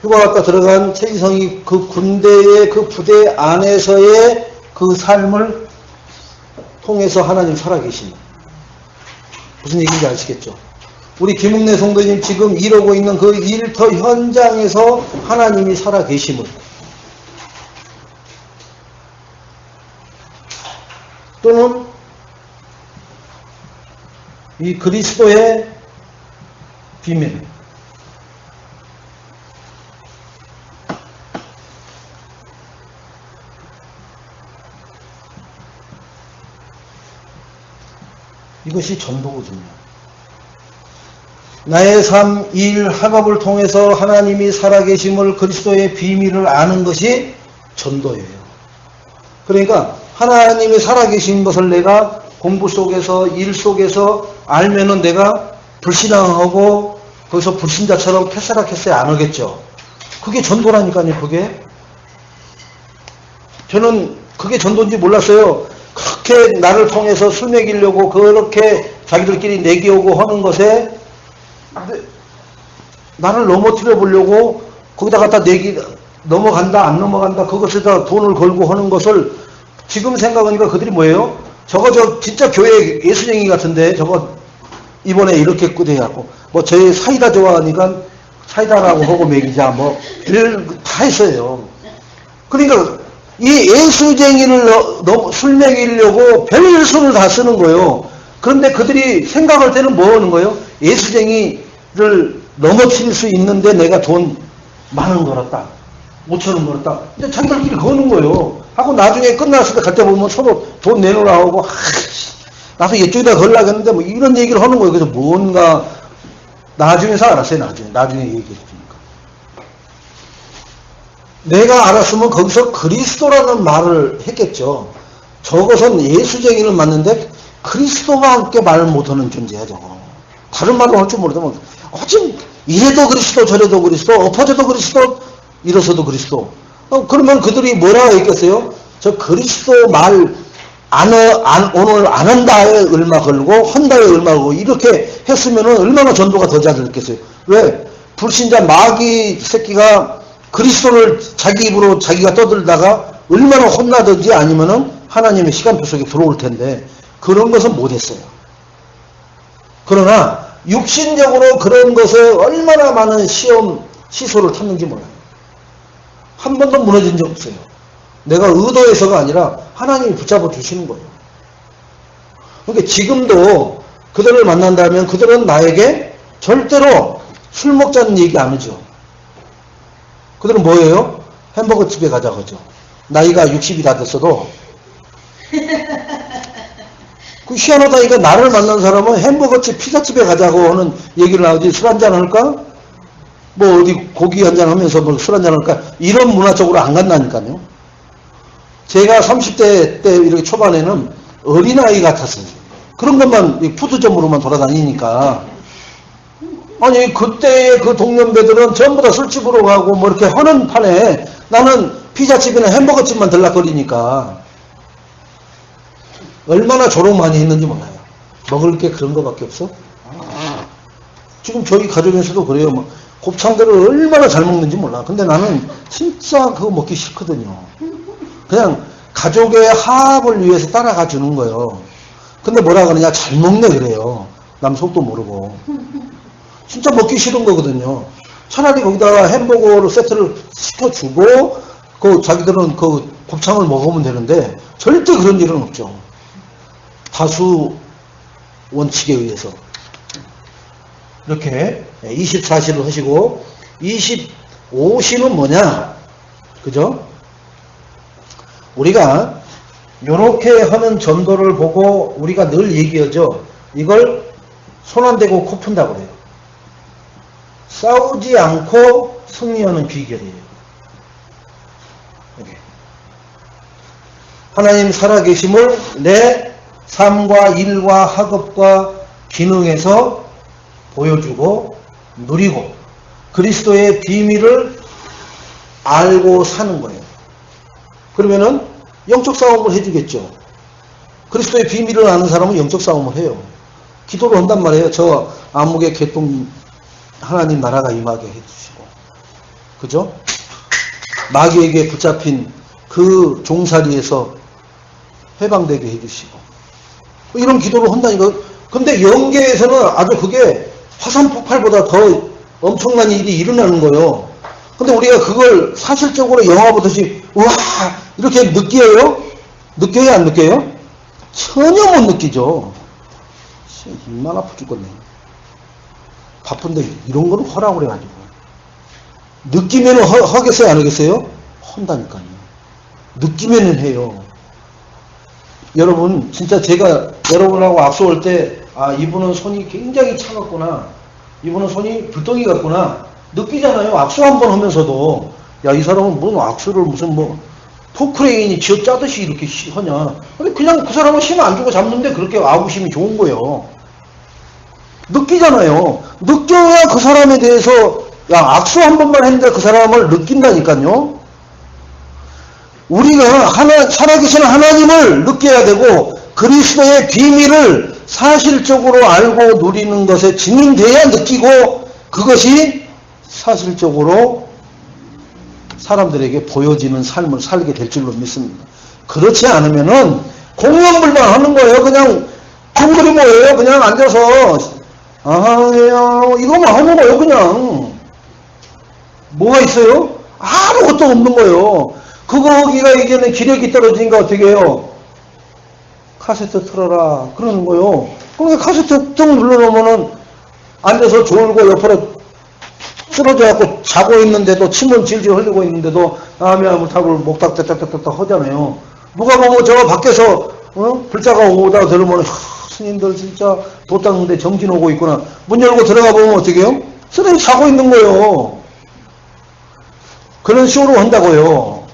휴가 갔다 들어간 최지성이 그 군대의 그 부대 안에서의 그 삶을 통해서 하나님 살아계심을. 무슨 얘기인지 아시겠죠? 우리 김웅래 성도님 지금 이루고 있는 그 일터 현장에서 하나님이 살아계심을. 또는 이 그리스도의 비밀. 이것이 전도거든요. 나의 삶, 일, 학업을 통해서 하나님이 살아계심을, 그리스도의 비밀을 아는 것이 전도예요. 그러니까 하나님이 살아계신 것을 내가 공부 속에서, 일 속에서 알면은 내가 불신앙하고 거기서 불신자처럼 캐세라캐세 안 하겠죠. 그게 전도라니까요, 그게. 저는 그게 전도인지 몰랐어요. 그렇게 나를 통해서 술 먹이려고 그렇게 자기들끼리 내기오고 하는 것에 나를 넘어뜨려 보려고 거기다 갖다 넘어간다 안 넘어간다 그것에다 돈을 걸고 하는 것을 지금 생각하니까 그들이 뭐예요? 저거 진짜 교회 예수쟁이 같은데 저거 이번에 이렇게 끄대갖고 뭐 저희 사이다 좋아하니까 사이다라고 하고 먹이자 뭐 다 했어요. 그러니까 이 예수쟁이를 술 먹이려고 별수를 다 쓰는 거예요. 그런데 그들이 생각할 때는 뭐 하는 거예요? 예수쟁이를 넘어뜨릴 수 있는데 내가 돈 만원 걸었다. 5천원 걸었다. 근데 자기들끼리 거는 거예요. 하고 나중에 끝났을 때 그때 보면 서로 돈 내놓으라고 나서 이쪽에다 걸라고 했는데 뭐 이런 얘기를 하는 거예요. 그래서 뭔가 나중에서 알았어요. 나중에 얘기했으니까. 내가 알았으면 거기서 그리스도라는 말을 했겠죠. 저것은 예수쟁이는 맞는데 그리스도와 함께 말 못하는 존재야 저거. 다른 말로 할 줄 모르면 어쩜 이래도 그리스도 저래도 그리스도 엎어져도 그리스도 일어서도 그리스도. 그러면 그들이 뭐라고 했겠어요? 저 그리스도 말 오늘 안 한다에 얼마 걸고 한다에 얼마 걸고 이렇게 했으면은 얼마나 전도가 더 잘 됐겠어요. 왜? 불신자 마귀 새끼가 그리스도를 자기 입으로 자기가 떠들다가 얼마나 혼나든지 아니면은 하나님의 시간표 속에 들어올 텐데 그런 것은 못했어요. 그러나 육신적으로 그런 것에 얼마나 많은 시소를 탔는지 몰라요. 한 번도 무너진 적 없어요. 내가 의도해서가 아니라 하나님이 붙잡아 주시는 거예요. 그러니까 지금도 그들을 만난다면 그들은 나에게 절대로 술 먹자는 얘기 안 하죠. 그들은 뭐예요? 햄버거 집에 가자고 하죠. 나이가 60이 다 됐어도. 그 희한하다니까 나를 만난 사람은 햄버거집 피자집에 가자고 하는 얘기를 하지 술 한잔 할까? 뭐 어디 고기 한잔 하면서 뭐 술 한잔 할까? 이런 문화 쪽으로 안 간다니까요. 제가 30대 때 이렇게 초반에는 어린아이 같았어요. 그런 것만 푸드점으로만 돌아다니니까. 아니 그때의 그 동년배들은 전부 다 술집으로 가고 뭐 이렇게 하는 판에 나는 피자집이나 햄버거집만 들락거리니까 얼마나 조롱 많이 했는지 몰라요. 먹을 게 그런 거밖에 없어? 지금 저희 가족에서도 그래요. 뭐 곱창들을 얼마나 잘 먹는지 몰라. 근데 나는 진짜 그거 먹기 싫거든요. 그냥 가족의 화합을 위해서 따라가 주는 거예요. 근데 뭐라 그러냐? 잘 먹네 그래요. 남 속도 모르고. 진짜 먹기 싫은 거거든요. 차라리 거기다가 햄버거로 세트를 시켜주고 그 자기들은 그 곱창을 먹으면 되는데 절대 그런 일은 없죠. 다수 원칙에 의해서. 이렇게 24시를 하시고 25시는 뭐냐? 그죠? 우리가 이렇게 하는 전도를 보고 우리가 늘 얘기하죠. 이걸 손 안 대고 코 푼다고 그래요. 싸우지 않고 승리하는 비결이에요. 이렇게. 하나님 살아계심을 내 삶과 일과 학업과 기능에서 보여주고 누리고 그리스도의 비밀을 알고 사는 거예요. 그러면은 영적 싸움을 해주겠죠. 그리스도의 비밀을 아는 사람은 영적 싸움을 해요. 기도를 한단 말이에요. 저 암흑의 개똥 하나님 나라가 임하게 해주시고, 그죠? 마귀에게 붙잡힌 그 종살이에서 해방되게 해주시고, 이런 기도를 한다니까. 근데 영계에서는 아주 그게 화산 폭발보다 더 엄청난 일이 일어나는 거예요. 근데 우리가 그걸 사실적으로 영화 보듯이 우와 이렇게 느껴요? 느껴요 안 느껴요? 전혀 못 느끼죠. 입만 아파 죽겠네. 바쁜데 이런 거는 허라고 그래가지고. 느끼면은 하겠어요 안 하겠어요? 한다니까요. 느끼면은 해요. 여러분 진짜 제가 여러분하고 악수할 때 아 이분은 손이 굉장히 차갑구나, 이분은 손이 불덩이 같구나 느끼잖아요. 악수 한번 하면서도 야 이 사람은 무슨 악수를 무슨 뭐 포크레인이 쥐어 짜듯이 이렇게 하냐. 근데 그냥 그 사람은 힘 안 주고 잡는데 그렇게 아구심이 좋은 거예요. 느끼잖아요. 느껴야 그 사람에 대해서 야 악수 한 번만 했는데 그 사람을 느낀다니까요. 우리가 살아계신 하나님을 느껴야 되고 그리스도의 비밀을 사실적으로 알고 누리는 것에 증인돼야 느끼고 그것이 사실적으로 사람들에게 보여지는 삶을 살게 될 줄로 믿습니다. 그렇지 않으면은 공연불만하는 거예요. 그냥 둥그리 뭐예요. 그냥 앉아서 이거만 하는 거예요. 그냥 뭐가 있어요? 아무것도 없는 거예요. 거기가 이제는 기력이 떨어지니까 어떻게 해요? 카세트 틀어라 그러는 거예요. 그러니까 카세트 쭉 눌러놓으면은 앉아서 졸고 옆으로 쓰러져갖고 자고 있는데도 침을 질질 흘리고 있는데도 아미아물 타고 목탁 딱딱딱딱 하잖아요. 누가 보면 저 밖에서 불자가 오다 들으면 스님들 진짜 도 닦는데 정신 오고 있구나. 문 열고 들어가 보면 어떻게 해요? 쓰러져 자고 있는 거예요. 그런 식으로 한다고요.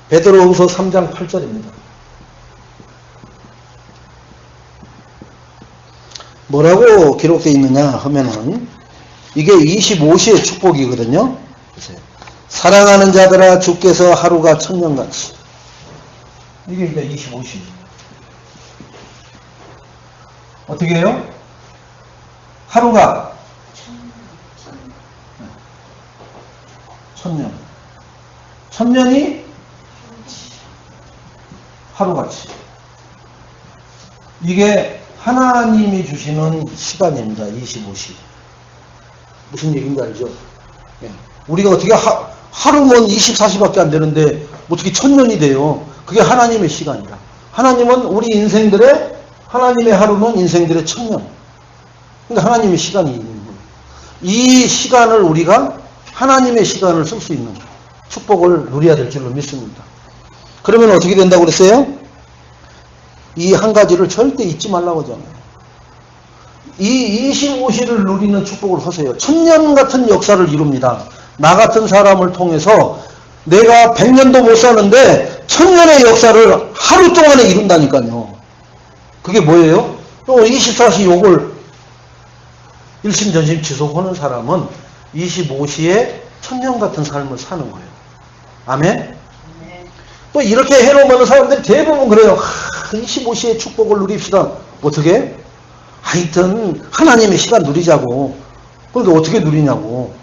베드로후서 3장 8절입니다. 뭐라고 기록되어 있느냐 하면은 이게 25시의 축복이거든요. 사랑하는 자들아 주께서 하루가 천년같이. 이게 이제 25시. 어떻게 해요? 하루가 천년. 천년이 하루같이. 이게 하나님이 주시는 시간입니다. 25시. 무슨 얘기인지 알죠? 우리가 어떻게 하루면 24시밖에 안 되는데 어떻게 천년이 돼요? 그게 하나님의 시간이다. 하나님은 우리 인생들의 하나님의 하루는 인생들의 천년. 그러니까 하나님의 시간이 있는 거예요. 이 시간을 우리가 하나님의 시간을 쓸 수 있는 축복을 누려야 될 줄로 믿습니다. 그러면 어떻게 된다고 그랬어요? 이 한 가지를 절대 잊지 말라고 하잖아요. 이 25시를 누리는 축복을 하세요. 천년 같은 역사를 이룹니다. 나 같은 사람을 통해서 내가 100년도 못 사는데 천년의 역사를 하루 동안에 이룬다니까요. 그게 뭐예요? 또 24시 욕을 일심전심 지속하는 사람은 25시에 천년 같은 삶을 사는 거예요. 아멘? 또 이렇게 해놓으면 사람들이 대부분 그래요. 25시의 축복을 누립시다. 어떻게? 하여튼 하나님의 시간 누리자고. 그러니까 어떻게 누리냐고.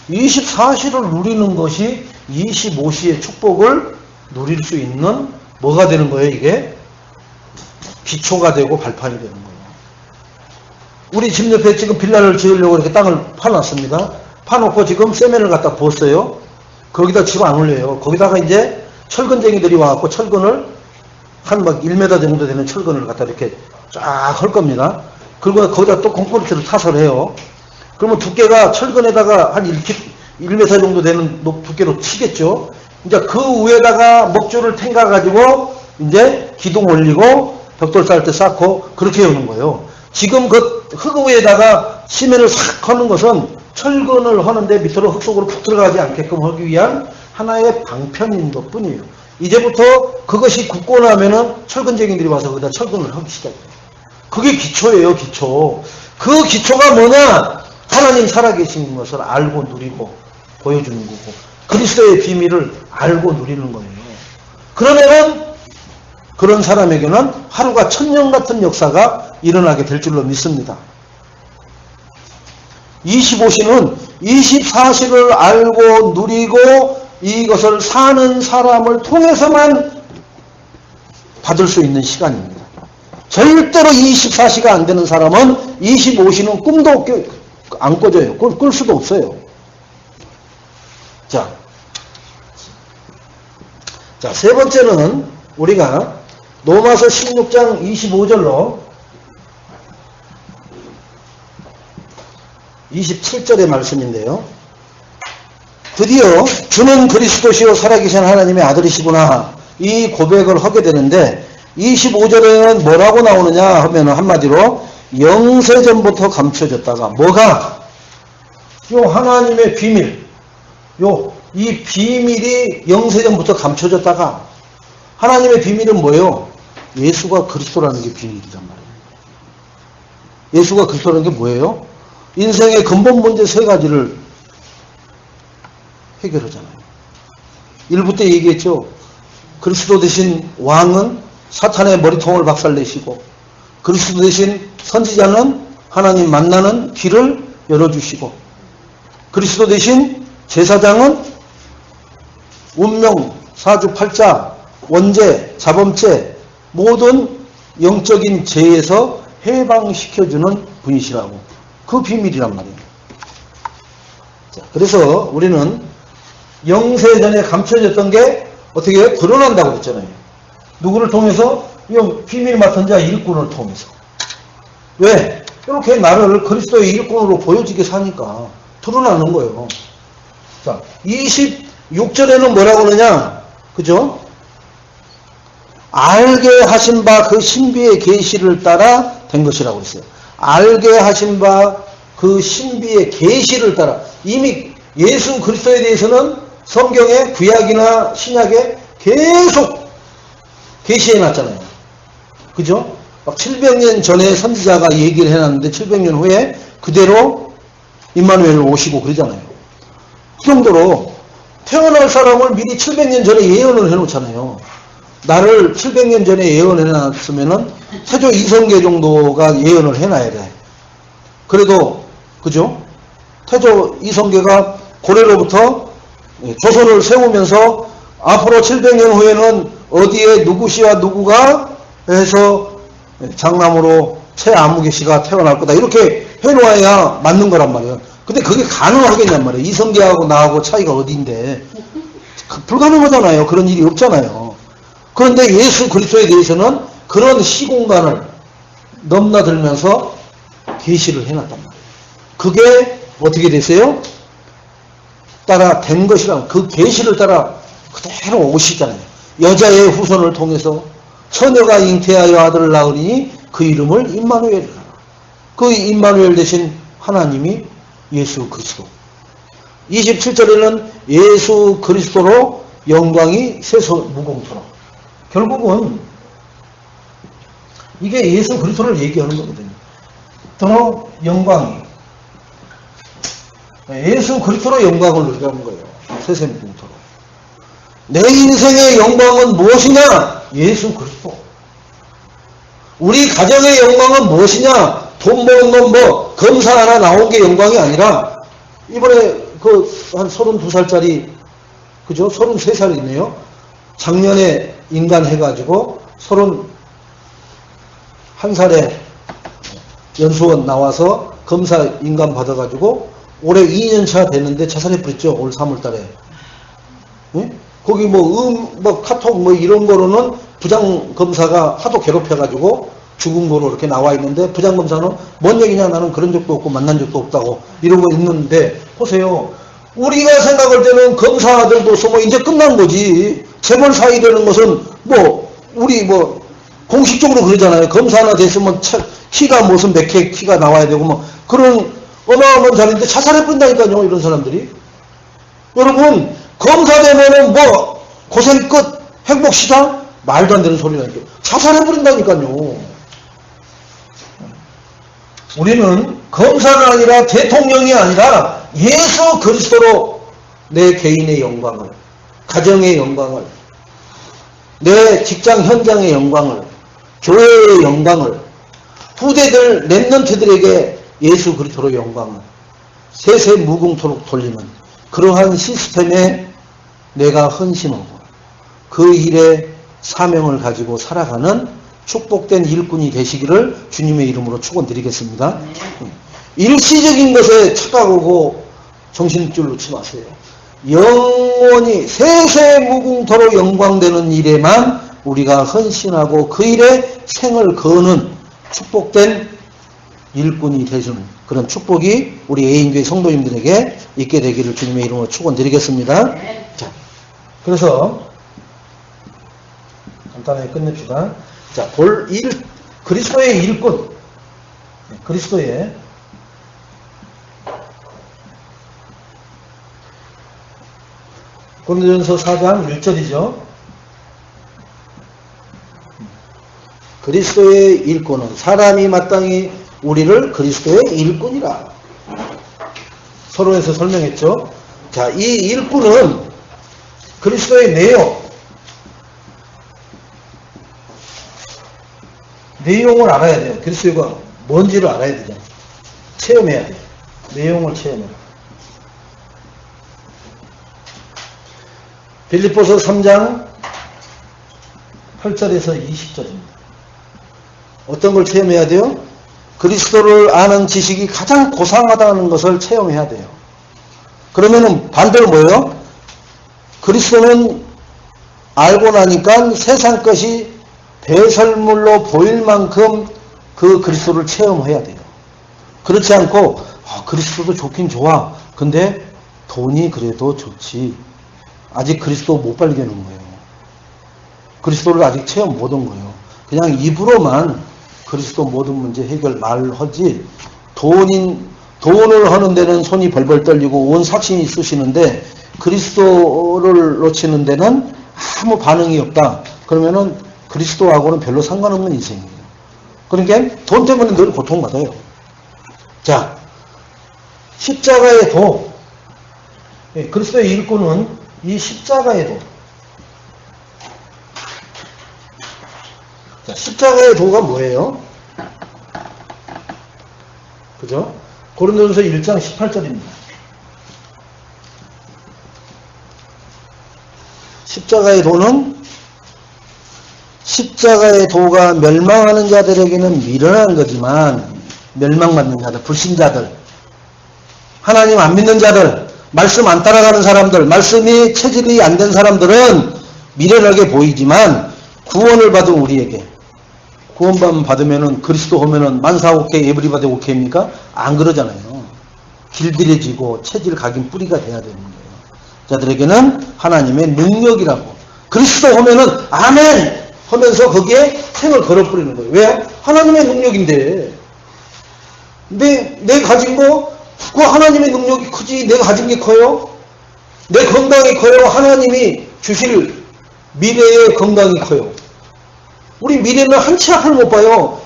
24시를 누리는 것이 25시의 축복을 누릴 수 있는 뭐가 되는 거예요? 이게 기초가 되고 발판이 되는 거예요. 우리 집 옆에 지금 빌라를 지으려고 이렇게 땅을 파놨습니다. 파놓고 지금 세면을 갖다 부었어요. 거기다 집 안 올려요. 거기다가 이제 철근쟁이들이 와갖고 철근을 한 막 1m 정도 되는 철근을 갖다 이렇게 쫙 할 겁니다. 그리고 거기다 또 콘크리트를 타설 해요. 그러면 두께가 철근에다가 한 1m 정도 되는 두께로 치겠죠. 이제 그 위에다가 먹줄을 탱가가지고 이제 기둥 올리고 벽돌 쌓을 때 쌓고 그렇게 하는 거예요. 지금 그 흙 위에다가 시멘을 싹 하는 것은 철근을 하는데 밑으로 흙 속으로 푹 들어가지 않게끔 하기 위한 하나의 방편인 것 뿐이에요. 이제부터 그것이 굳고 나면은 철근쟁이들이 와서 거기다 철근을 하기 시작해요. 그게 기초예요, 기초. 그 기초가 뭐냐? 하나님 살아계신 것을 알고 누리고 보여주는 거고, 그리스도의 비밀을 알고 누리는 거예요. 그러면은 그런 사람에게는 하루가 천년 같은 역사가 일어나게 될 줄로 믿습니다. 25시는 24시를 알고 누리고 이것을 사는 사람을 통해서만 받을 수 있는 시간입니다. 절대로 24시가 안 되는 사람은 25시는 꿈도 안 꿔져요. 끌 수도 없어요. 자, 세 번째는 우리가 로마서 16장 25절로 27절의 말씀인데요. 드디어 주는 그리스도시요 살아계신 하나님의 아들이시구나, 이 고백을 하게 되는데 25절에는 뭐라고 나오느냐 하면 한마디로 영세전부터 감춰졌다가 뭐가? 요 하나님의 비밀, 이 비밀이 영세전부터 감춰졌다가, 하나님의 비밀은 뭐예요? 예수가 그리스도라는 게 비밀이란 말이에요. 예수가 그리스도라는 게 뭐예요? 인생의 근본 문제 세 가지를 해결하잖아요. 1부 때 얘기했죠. 그리스도 대신 왕은 사탄의 머리통을 박살내시고, 그리스도 대신 선지자는 하나님 만나는 길을 열어주시고, 그리스도 대신 제사장은 운명, 사주팔자, 원죄, 자범죄, 모든 영적인 죄에서 해방시켜주는 분이시라고. 그 비밀이란 말이에요. 자, 그래서 우리는 영세전에 감춰졌던 게 어떻게 해요? 드러난다고 했잖아요. 누구를 통해서? 이 비밀 맡은 자 일꾼을 통해서. 왜? 이렇게 나를 그리스도의 일꾼으로 보여지게 사니까 드러나는 거예요. 자, 26절에는 뭐라고 그러냐? 그죠? 알게 하신 바 그 신비의 계시를 따라 된 것이라고 그랬어요. 알게 하신 바 그 신비의 계시를 따라. 이미 예수 그리스도에 대해서는 성경에 구약이나 신약에 계속 계시해 놨잖아요. 그죠? 막 700년 전에 선지자가 얘기를 해놨는데 700년 후에 그대로 임마누엘 오시고 그러잖아요. 그 정도로 태어날 사람을 미리 700년 전에 예언을 해놓잖아요. 나를 700년 전에 예언을 해놨으면은 태조 이성계 정도가 예언을 해놔야 돼. 그래도 그죠? 태조 이성계가 고려로부터 조선을 세우면서 앞으로 700년 후에는 어디에 누구씨와 누구가 해서 장남으로 최아무개씨가 태어날 거다. 이렇게 해놓아야 맞는 거란 말이에요. 근데 그게 가능하겠냔 말이에요. 이성계하고 나하고 차이가 어디인데. 불가능하잖아요. 그런 일이 없잖아요. 그런데 예수 그리스도에 대해서는 그런 시공간을 넘나들면서 계시를 해놨단 말이에요. 그게 어떻게 됐어요? 따라 된 것이라 그 계시를 따라 그대로 오시잖아요. 여자의 후손을 통해서 처녀가 잉태하여 아들을 낳으니 그 이름을 임마누엘이라. 그 임마누엘 대신 하나님이 예수 그리스도. 27절에는 예수 그리스도로 영광이 세소무공토록. 결국은 이게 예수 그리스도를 얘기하는 거거든요. 더러 영광이 예수 그리스도로 영광을 누리라는 거예요. 세세무공토록. 내 인생의 영광은 무엇이냐? 예수 그리스도. 우리 가정의 영광은 무엇이냐? 돈 버는 건 뭐 검사 하나 나온 게 영광이 아니라 이번에 그 한 32살짜리 그죠? 33살이네요. 작년에 인간 해가지고 31살에 연수원 나와서 검사 인간 받아가지고 올해 2년차 됐는데 자살해버렸죠. 올 3월달에. 응? 거기 뭐 카톡 뭐 이런 거로는 부장검사가 하도 괴롭혀가지고 죽은 거로 이렇게 나와 있는데 부장검사는 뭔 얘기냐 나는 그런 적도 없고 만난 적도 없다고 이러고 있는데 보세요. 우리가 생각할 때는 검사들도서 뭐 이제 끝난 거지. 재벌 사이 되는 것은 뭐 우리 뭐 공식적으로 그러잖아요. 검사 하나 됐으면 키가 무슨 몇 개 키가 나와야 되고 뭐 그런 어마어마한 자리인데 자살해버린다니까요. 이런 사람들이. 여러분 검사 되면은 뭐 고생 끝 행복시다? 말도 안 되는 소리라니까. 자살해버린다니까요. 우리는 검사가 아니라 대통령이 아니라 예수 그리스도로 내 개인의 영광을, 가정의 영광을, 내 직장 현장의 영광을, 교회의 영광을, 후대들, 랩런트들에게 예수 그리스도로 영광을 세세무궁토록 돌리는 그러한 시스템에 내가 헌신하고 그 일에 사명을 가지고 살아가는 축복된 일꾼이 되시기를 주님의 이름으로 축원드리겠습니다. 일시적인 것에 착각하고 정신줄 놓지 마세요. 영원히 세세무궁토록 영광되는 일에만 우리가 헌신하고 그 일에 생을 거는 축복된 일꾼이 되시는 그런 축복이 우리 애인교회 성도님들에게 있게 되기를 주님의 이름으로 축원드리겠습니다. 자, 그래서 간단하게 끝냅시다. 자, 그리스도의 일꾼, 그리스도의 고린도전서 4장 1절이죠. 그리스도의 일꾼은 사람이 마땅히 우리를 그리스도의 일꾼이라. 서론에서 설명했죠. 자, 이 일꾼은 그리스도의 내용을 알아야 돼요. 그리스도가 뭔지를 알아야 되잖아요. 체험해야 돼요. 내용을 체험해라. 빌립보서 3장 8절에서 20절입니다. 어떤 걸 체험해야 돼요? 그리스도를 아는 지식이 가장 고상하다는 것을 체험해야 돼요. 그러면은 반대로 뭐예요? 그리스도는 알고 나니까 세상 것이 배설물로 보일 만큼 그 그리스도를 체험해야 돼요. 그렇지 않고 그리스도도 좋긴 좋아. 근데 돈이 그래도 좋지. 아직 그리스도 못 발견한 거예요. 그리스도를 아직 체험 못한 거예요. 그냥 입으로만 그리스도 모든 문제 해결 말하지, 돈을 하는 데는 손이 벌벌 떨리고 온 삭신이 쑤시는데 그리스도를 놓치는 데는 아무 반응이 없다. 그러면은 그리스도하고는 별로 상관없는 인생이에요. 그러니까 돈 때문에 늘 고통받아요. 자, 십자가의 도. 그리스도의 일꾼은 이 십자가의 도. 자, 십자가의 도가 뭐예요? 그죠? 고린도전서 1장 18절입니다. 십자가의 도가 멸망하는 자들에게는 미련한 거지만, 멸망받는 자들, 불신자들, 하나님 안 믿는 자들, 말씀 안 따라가는 사람들, 말씀이 체질이 안 된 사람들은 미련하게 보이지만, 구원을 받은 우리에게, 구원 받으면은 그리스도 오면은 만사오케이 에브리바디 오케이입니까? 안 그러잖아요. 길들여지고 체질 각인 뿌리가 돼야 되는 거예요. 자들에게는 하나님의 능력이라고. 그리스도 오면은 아멘 하면서 거기에 생을 걸어 뿌리는 거예요. 왜? 하나님의 능력인데. 내 가진 거, 그 하나님의 능력이 크지. 내가 가진 게 커요? 내 건강이 커요? 하나님이 주실 미래의 건강이 커요? 우리 미래는 한 치 앞을 못 봐요.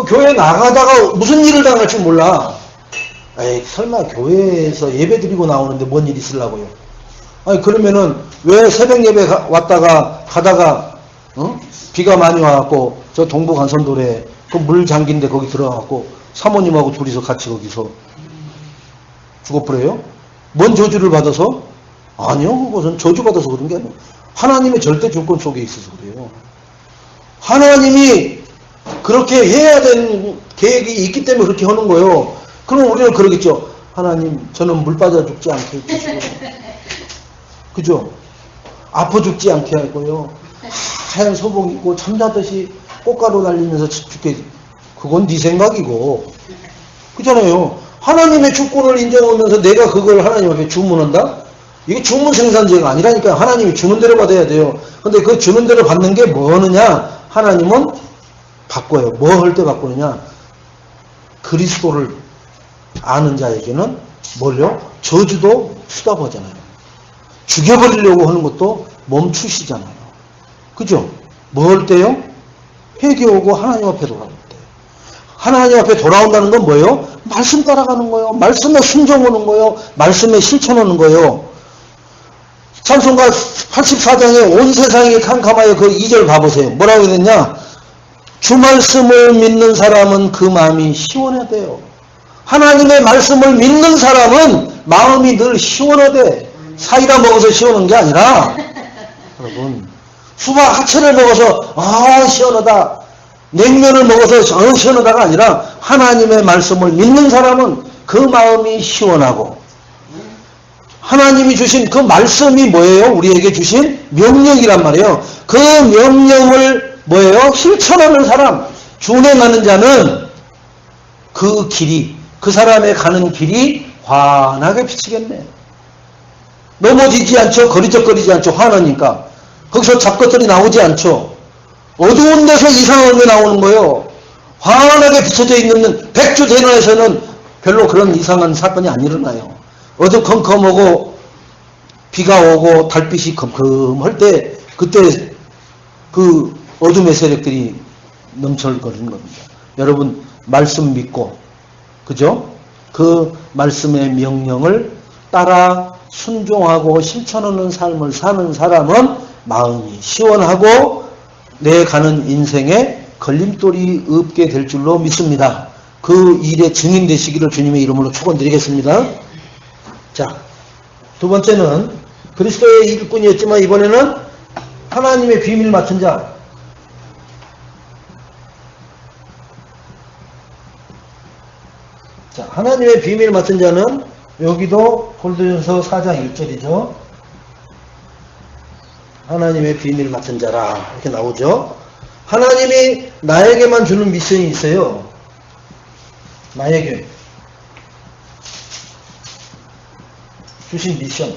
교회 나가다가 무슨 일을 당할지 몰라. 에이, 설마 교회에서 예배 드리고 나오는데 뭔 일 있으려고요? 아니, 그러면은 왜 새벽 예배 가다가 비가 많이 와갖고 저 동부간선도로에 그 물 잠긴데 거기 들어가갖고 사모님하고 둘이서 같이 거기서 죽어버려요? 뭔 저주를 받아서? 아니요, 그것은 저주 받아서 그런 게 아니에요. 하나님의 절대 조건 속에 있어서 그래요. 하나님이 그렇게 해야 되는 계획이 있기 때문에 그렇게 하는 거예요. 그럼 우리는 그러겠죠. 하나님, 저는 물 빠져 죽지 않게 해주시고, 그죠? 아파 죽지 않게 하고요. 하얀 소복 입고 잠자듯이 꽃가루 날리면서 죽게, 그건 네 생각이고, 그잖아요. 하나님의 주권을 인정하면서 내가 그걸 하나님 앞에 주문한다? 이게 주문 생산제가 아니라니까. 하나님이 주는 대로 받아야 돼요. 근데 그 주는 대로 받는 게 뭐 하느냐? 하나님은 바꿔요. 뭐 할 때 바꾸느냐? 그리스도를 아는 자에게는 뭘요? 저주도 수답하잖아요. 죽여버리려고 하는 것도 멈추시잖아요. 그죠? 뭐 할 때요? 회개오고 하나님 앞에 돌아올 때. 하나님 앞에 돌아온다는 건 뭐예요? 말씀 따라가는 거예요. 말씀에 순종하는 거예요. 말씀에 실천하는 거예요. 찬송가 84장에 온 세상이 캄캄하여 그 2절 봐보세요. 뭐라고 했냐? 주 말씀을 믿는 사람은 그 마음이 시원하대요. 하나님의 말씀을 믿는 사람은 마음이 늘 시원하대. 사이다 먹어서 시원한 게 아니라, 여러분, 수박 하체를 먹어서 시원하다. 냉면을 먹어서 시원하다가 아니라 하나님의 말씀을 믿는 사람은 그 마음이 시원하고, 하나님이 주신 그 말씀이 뭐예요? 우리에게 주신 명령이란 말이에요. 그 명령을 뭐예요? 실천하는 사람, 준행하는 자는 그 길이, 그 사람의 가는 길이 환하게 비치겠네. 넘어지지 않죠. 거리적거리지 않죠. 환하니까. 거기서 잡것들이 나오지 않죠. 어두운 데서 이상한 게 나오는 거예요. 환하게 비춰져 있는 백주대낮에서는 별로 그런 이상한 사건이 안 일어나요. 어두컴컴하고 비가 오고 달빛이 컴컴할 때 그때 그 어둠의 세력들이 넘쳐거리는 겁니다. 여러분 말씀 믿고 그죠? 그 말씀의 명령을 따라 순종하고 실천하는 삶을 사는 사람은 마음이 시원하고 내 가는 인생에 걸림돌이 없게 될 줄로 믿습니다. 그 일에 증인 되시기를 주님의 이름으로 축원드리겠습니다. 자, 두 번째는 그리스도의 일꾼이었지만 이번에는 하나님의 비밀 맡은 자. 자, 하나님의 비밀 맡은 자는 여기도 고린도전서 4장 1절이죠. 하나님의 비밀 맡은 자라 이렇게 나오죠. 하나님이 나에게만 주는 미션이 있어요. 나에게 주신 미션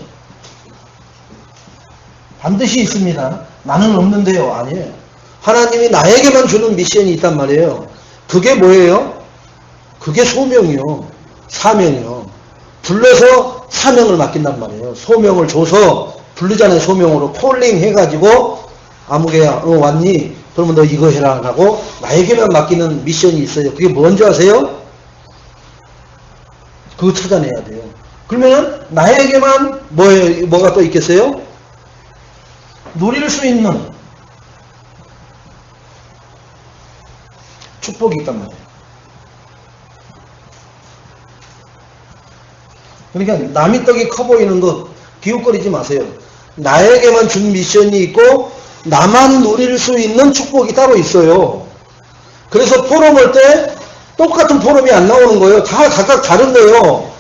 반드시 있습니다. 나는 없는데요. 아니에요. 하나님이 나에게만 주는 미션이 있단 말이에요. 그게 뭐예요? 그게 소명이요. 사명이요. 불러서 사명을 맡긴단 말이에요. 소명을 줘서 부르잖아요. 소명으로 콜링 해가지고 아무개야 왔니? 그러면 너 이거 해라 하고 나에게만 맡기는 미션이 있어요. 그게 뭔지 아세요? 그거 찾아내야 돼요. 그러면 나에게만 뭐가 또 있겠어요? 누릴 수 있는 축복이 있단 말이에요. 그러니까 남의 떡이 커 보이는 거 기웃거리지 마세요. 나에게만 준 미션이 있고 나만 누릴 수 있는 축복이 따로 있어요. 그래서 포럼 할 때 똑같은 포럼이 안 나오는 거예요. 다 각각 다른 거예요.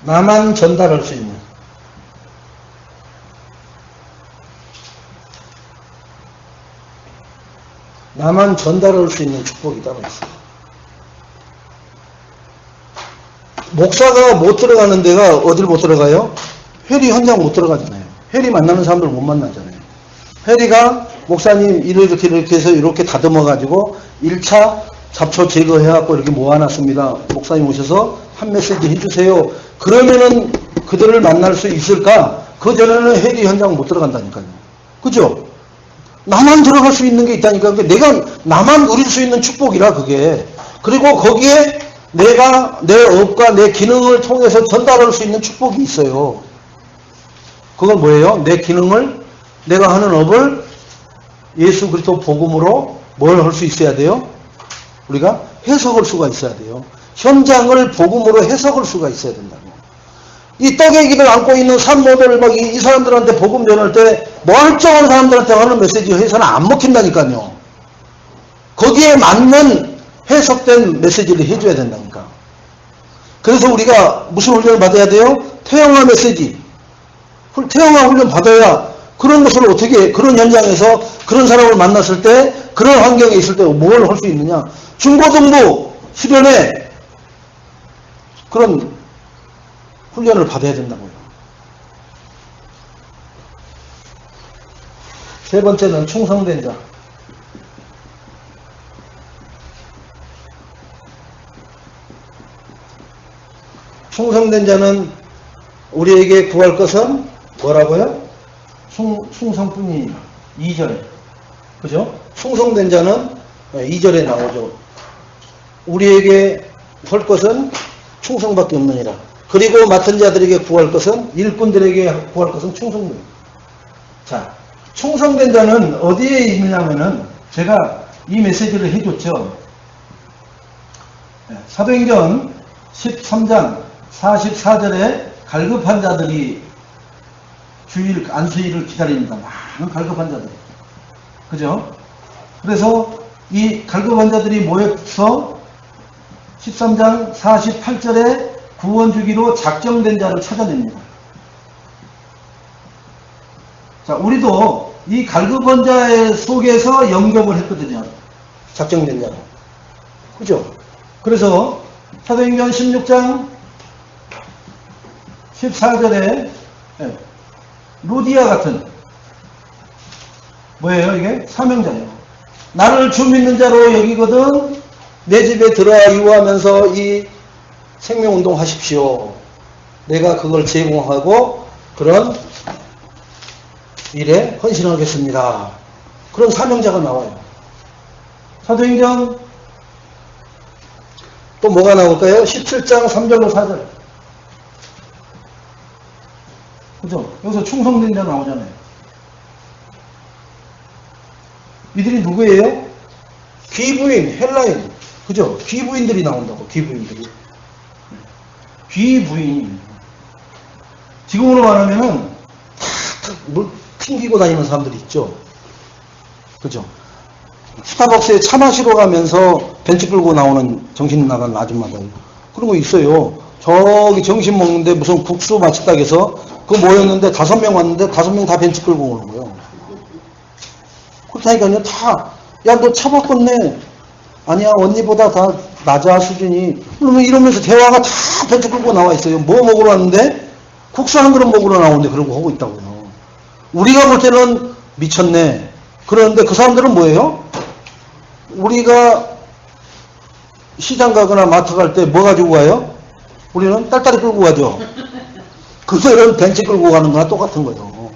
나만 전달할 수 있는 나만 전달할 수 있는 축복이 따로 있어요. 목사가 못 들어가는 데가 어딜 못 들어가요? 회리 현장 못 들어가잖아요. 회리 만나는 사람들 못 만나잖아요. 회리가 목사님 이렇게 해서 이렇게 다듬어 가지고 1차 잡초 제거해갖고 이렇게 모아놨습니다. 목사님 오셔서 한 메시지 해주세요. 그러면은 그들을 만날 수 있을까? 그 전에는 회리 현장 못 들어간다니까요. 그죠? 나만 들어갈 수 있는 게 있다니까. 내가 나만 누릴 수 있는 축복이라 그게. 그리고 거기에 내가 내 업과 내 기능을 통해서 전달할 수 있는 축복이 있어요. 그건 뭐예요? 내 기능을 내가 하는 업을 예수 그리스도 복음으로 뭘 할 수 있어야 돼요? 우리가 해석할 수가 있어야 돼요. 현장을 복음으로 해석할 수가 있어야 된다고. 이 떡애기를 안고 있는 산모들 막 이 사람들한테 복음 전할 때 멀쩡한 사람들한테 하는 메시지 해서는 안 먹힌다니까요. 거기에 맞는 해석된 메시지를 해줘야 된다니까. 그래서 우리가 무슨 훈련을 받아야 돼요? 태영아 메시지. 태영아 훈련 받아야 그런 것을 어떻게 그런 현장에서 그런 사람을 만났을 때 그런 환경에 있을 때 뭘 할 수 있느냐. 중고등부 수련회 그런 훈련을 받아야 된다고요. 세 번째는 충성된 자. 충성된 자는 우리에게 구할 것은 뭐라고요? 충성뿐이니라. 2절에. 그죠? 충성된 자는 2절에 나오죠. 우리에게 할 것은 충성밖에 없느니라. 그리고 맡은 자들에게 구할 것은 일꾼들에게 구할 것은 충성입니다. 자, 충성된 자는 어디에 있느냐면은 제가 이 메시지를 해줬죠. 사도행전 13장 44절에 갈급한 자들이 주일 안수일을 기다립니다. 많은 갈급한 자들. 그죠? 그래서 이 갈급한 자들이 모여서 13장 48절에 구원 주기로 작정된 자를 찾아냅니다. 자, 우리도 이 갈급한 자 속에서 영접을 했거든요. 작정된 자는. 그죠? 그래서 사도행전 16장 14절에 루디아 같은 뭐예요 이게? 사명자예요. 나를 주 믿는 자로 여기거든 내 집에 들어와 유하면서 이 생명운동 하십시오. 내가 그걸 제공하고 그런 일에 헌신하겠습니다. 그런 사명자가 나와요. 사도행전 또 뭐가 나올까요? 17장 3절로 4절. 그죠? 여기서 충성된 자 나오잖아요. 이들이 누구예요? 귀부인, 헬라인. 그죠? 귀부인들이 나온다고, 귀부인들이. 귀부인. 지금으로 말하면은, 물 튕기고 다니는 사람들이 있죠. 그죠? 스타벅스에 차 마시러 가면서 벤치 끌고 나오는 정신 나간 아줌마들. 그런 거 있어요. 저기 점심 먹는데 무슨 국수 맛있다 해서 그 그 모였는데 5명 왔는데 5명 다 벤치 끌고 오는 거예요. 그렇다니까요. 다, 야, 너 차 바꿨네. 아니야, 언니보다 다 낮아, 수준이. 그러면 이러면서 대화가 다 벤치 끌고 나와 있어요. 뭐 먹으러 왔는데? 국수 한 그릇 먹으러 나오는데 그런 거 하고 있다고요. 우리가 볼 때는 미쳤네. 그런데 그 사람들은 뭐예요? 우리가 시장 가거나 마트 갈 때 뭐 가지고 가요? 우리는 딸딸이 끌고 가죠. 그들은 벤치 끌고 가는 거나 똑같은 거예요.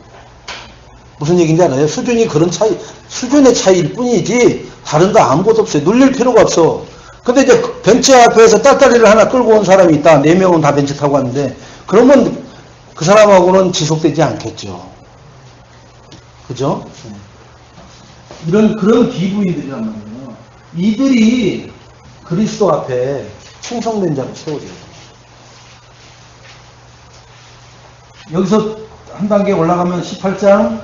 무슨 얘기인지 알아요? 수준이 그런 차이, 수준의 차이일 뿐이지 다른 거 아무것도 없어요. 눌릴 필요가 없어. 근데 이제 벤치 앞에서 딸딸이를 하나 끌고 온 사람이 있다. 4명은 다 벤치 타고 왔는데 그러면 그 사람하고는 지속되지 않겠죠. 그죠? 그런 기부인들이란 말이에요. 이들이 그리스도 앞에 충성된 자로 세워져요. 여기서 한 단계 올라가면 18장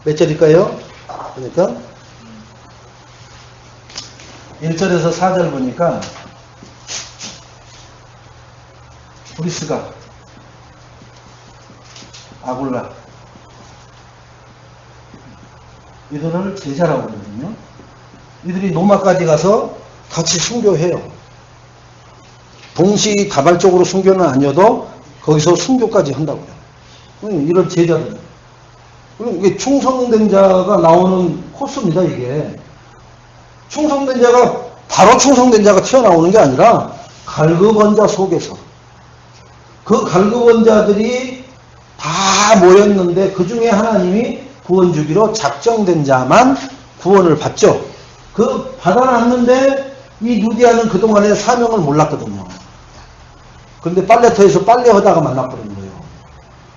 몇 절일까요? 그러니까 1절에서 4절 보니까 브리스가 아굴라 이들을 제자라고 그러거든요. 이들이 로마까지 가서 같이 순교해요. 동시다발적으로 순교는 아니어도 거기서 순교까지 한다고요. 이런 제자들. 이게 충성된 자가 나오는 코스입니다, 이게. 충성된 자가, 바로 충성된 자가 튀어나오는 게 아니라, 갈급한 자 속에서. 그 갈급한 자들이 다 모였는데, 그 중에 하나님이 구원 주기로 작정된 자만 구원을 받죠. 그 받아놨는데, 이 누디아는 그동안에 사명을 몰랐거든요. 근데 빨래터에서 빨래하다가 만났거든요.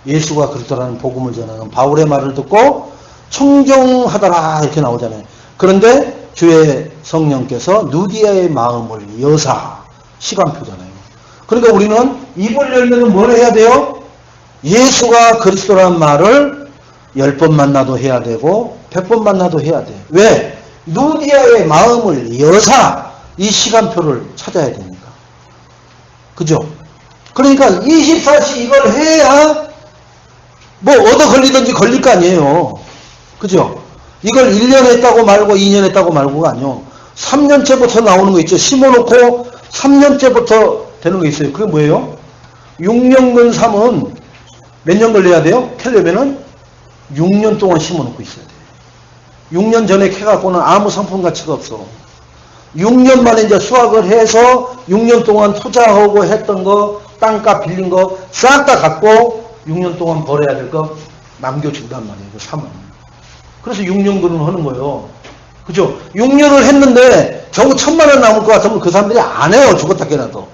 예수가 그리스도라는 복음을 전하는 바울의 말을 듣고 청정하더라 이렇게 나오잖아요. 그런데 주의 성령께서 누디아의 마음을 여사 시간표잖아요. 그러니까 우리는 입을 열면 뭘 해야 돼요? 예수가 그리스도라는 말을 10번 만나도 해야 되고 100번 만나도 해야 돼. 왜? 누디아의 마음을 여사 이 시간표를 찾아야 되니까. 그죠? 그러니까 24시 이걸 해야 뭐 얻어 걸리든지 걸릴 거 아니에요. 그죠? 이걸 1년 했다고 말고 2년 했다고 말고가 아니요. 3년째부터 나오는 거 있죠. 심어놓고 3년째부터 되는 거 있어요. 그게 뭐예요? 6년근 3은 몇 년 걸려야 돼요? 캐려면은 6년 동안 심어놓고 있어야 돼요. 6년 전에 캐갖고는 아무 상품 가치가 없어. 6년 만에 이제 수확을 해서 6년 동안 투자하고 했던 거, 땅값 빌린 거 싹 다 갖고 6년 동안 벌어야 될 거 남겨준단 말이에요. 그 3은. 그래서 6년근을 하는 거예요. 그죠? 6년을 했는데 겨우 1,000만 원 남을 것 같으면 그 사람들이 안 해요. 죽었다 깨나도.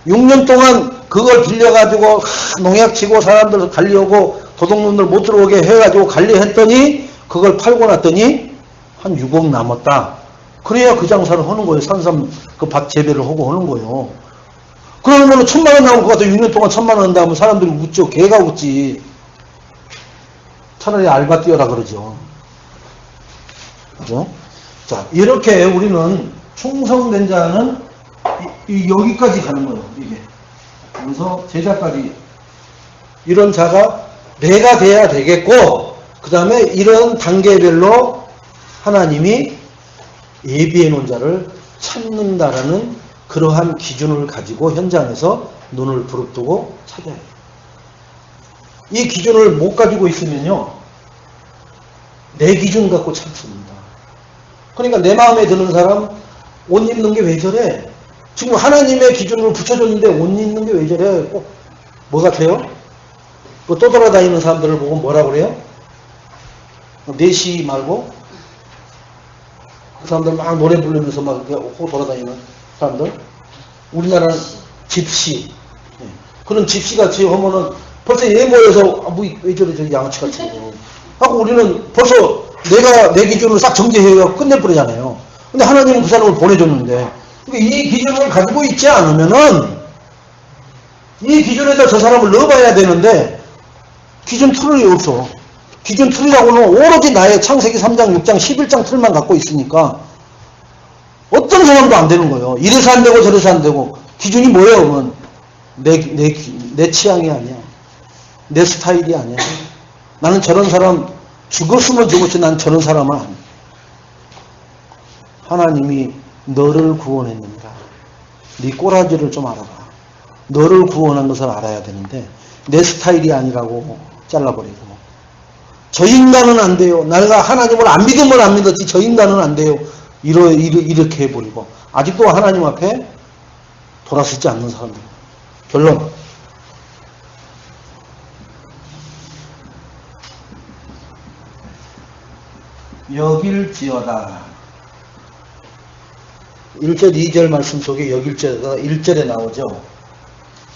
6년 동안 그걸 빌려가지고 농약 치고 사람들 관리하고 도둑놈들 못 들어오게 해가지고 관리했더니 그걸 팔고 났더니 한 6억 남았다. 그래야 그 장사를 하는 거예요. 산삼 그 밭 재배를 하고 하는 거예요. 그러면 1,000만 원 나올 것 같아. 6년 동안 1,000만 원 한다면 사람들이 웃죠. 개가 웃지. 차라리 알바 뛰어라 그러죠. 그죠? 자, 이렇게 우리는 충성된 자는 여기까지 가는 거예요. 이게. 그래서 제자까지. 이런 자가 내가 돼야 되겠고, 그 다음에 이런 단계별로 하나님이 예비해 놓은 자를 찾는다라는 그러한 기준을 가지고 현장에서 눈을 부릅뜨고 찾아야 해요. 이 기준을 못 가지고 있으면요, 내 기준 갖고 찾습니다. 그러니까 내 마음에 드는 사람, 옷 입는 게 왜 저래? 지금 하나님의 기준을 붙여줬는데 옷 입는 게 왜 저래? 꼭 뭐 같아요? 또 돌아다니는 사람들을 보고 뭐라 그래요? 내시 말고 그 사람들 막 노래 부르면서 막 이렇게 돌아다니는 사람들. 우리나라는 집시. 그런 집시같이 하면은 벌써 얘 모여서 왜 저래 저 양아치같이 하고 우리는 벌써 내 기준을 싹 정제해서 끝내버리잖아요. 근데 하나님은 그 사람을 보내줬는데 이 기준을 가지고 있지 않으면은 이 기준에다 저 사람을 넣어봐야 되는데 기준 틀이 없어. 기준 틀이라고는 오로지 나의 창세기 3장, 6장, 11장 틀만 갖고 있으니까 어떤 사람도 안 되는 거예요. 이래서 안 되고 저래서 안 되고. 기준이 뭐예요? 그러면 내 취향이 아니야. 내 스타일이 아니야. 나는 저런 사람 죽었으면 죽었지 난 저런 사람은 아니야. 하나님이 너를 구원했느니라. 네 꼬라지를 좀 알아봐. 너를 구원한 것을 알아야 되는데 내 스타일이 아니라고 잘라버리고 저 인간은 안 돼요. 내가 하나님을 안 믿으면 안 믿었지 저 인간은 안 돼요. 이렇게 해버리고 아직도 하나님 앞에 돌아서지 않는 사람들. 결론. 여길지어다. 1절 2절 말씀 속에 여길지어다 1절에 나오죠.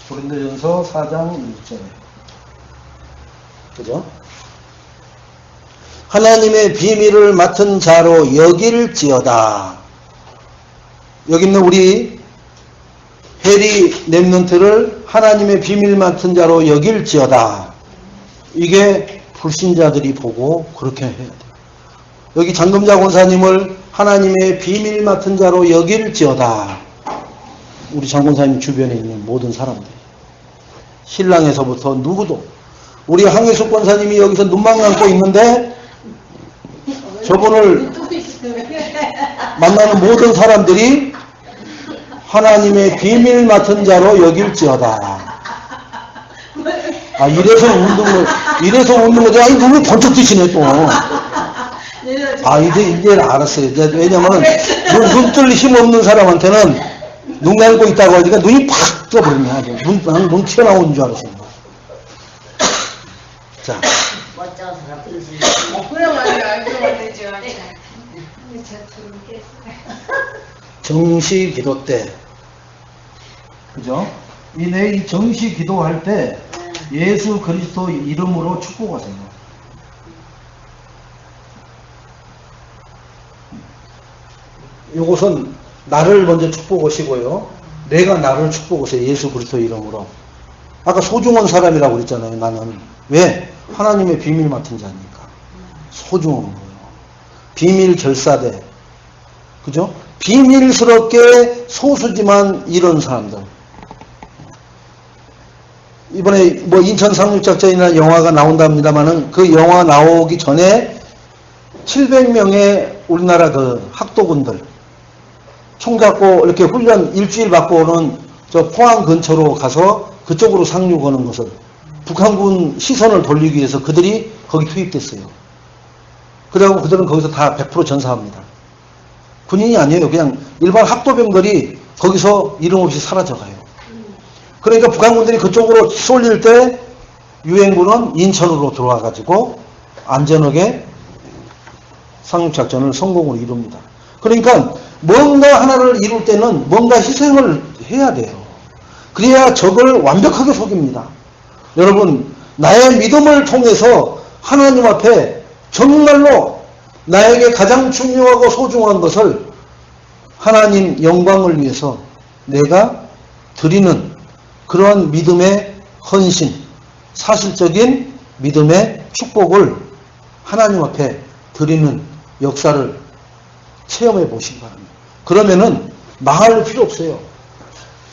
고린도전서 4장 1절에. 그죠? 하나님의 비밀을 맡은 자로 여길지어다. 여기 있는 우리 해리 렘넌트를 하나님의 비밀 맡은 자로 여길지어다. 이게 불신자들이 보고 그렇게 해야 돼요. 여기 장금자 권사님을 하나님의 비밀 맡은 자로 여길지어다. 우리 장권사님 주변에 있는 모든 사람들, 신랑에서부터 누구도, 우리 항해숙 권사님이 여기서 눈만 감고 있는데 저분을 만나는 모든 사람들이 하나님의 비밀 맡은 자로 여길지어다. 아, 이래서 웃는 거죠. 아니, 눈이 번쩍 뜨시네, 또. 아, 이제 알았어요. 왜냐면, 눈 뜰 힘 없는 사람한테는 눈 감고 있다고 하니까 눈이 팍 떠버리네. 눈 튀어나오는 줄 알았어요. 자. 멋져서 그러지. 그럼 알고 되죠. 정시 기도 때, 그죠? 이 정시 기도할 때 예수 그리스도 이름으로 축복하세요. 이것은 나를 먼저 축복하시고요. 내가 나를 축복하세요. 예수 그리스도 이름으로. 아까 소중한 사람이라고 그랬잖아요. 나는. 왜? 하나님의 비밀 맡은 자니까. 소중한 거예요. 비밀 결사대. 그죠? 비밀스럽게 소수지만 이런 사람들. 이번에 뭐 인천 상륙작전이나 영화가 나온답니다만은 그 영화 나오기 전에 700명의 우리나라 그 학도군들 총 잡고 이렇게 훈련 일주일 받고 오는 저 포항 근처로 가서 그쪽으로 상륙하는 것을 북한군 시선을 돌리기 위해서 그들이 거기 투입됐어요. 그래갖고 그들은 거기서 다 100% 전사합니다. 군인이 아니에요. 그냥 일반 학도병들이 거기서 이름 없이 사라져가요. 그러니까 북한군들이 그쪽으로 쏠릴 때 유엔군은 인천으로 들어와가지고 안전하게 상륙작전을 성공으로 이룹니다. 그러니까 뭔가 하나를 이룰 때는 뭔가 희생을 해야 돼요. 그래야 적을 완벽하게 속입니다. 여러분, 나의 믿음을 통해서 하나님 앞에 정말로 나에게 가장 중요하고 소중한 것을 하나님 영광을 위해서 내가 드리는 그러한 믿음의 헌신, 사실적인 믿음의 축복을 하나님 앞에 드리는 역사를 체험해 보시기 바랍니다. 그러면은 말할 필요 없어요.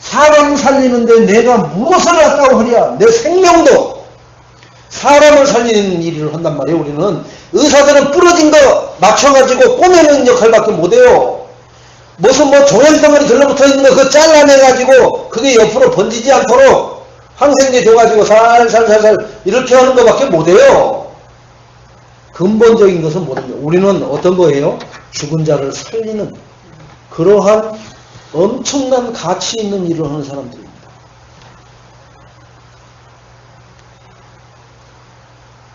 사람 살리는데 내가 무엇을 했다고 하랴. 내 생명도 사람을 살리는 일을 한단 말이에요. 우리는 의사들은 부러진 거 맞춰가지고 꼬매는 역할밖에 못해요. 무슨 뭐 종양덩어리 들러붙어 있는 거 그거 잘라내가지고 그게 옆으로 번지지 않도록 항생제 줘가지고 살살살살 이렇게 하는 것밖에 못해요. 근본적인 것은 뭐든요. 우리는 어떤 거예요? 죽은 자를 살리는 그러한 엄청난 가치 있는 일을 하는 사람들입니다.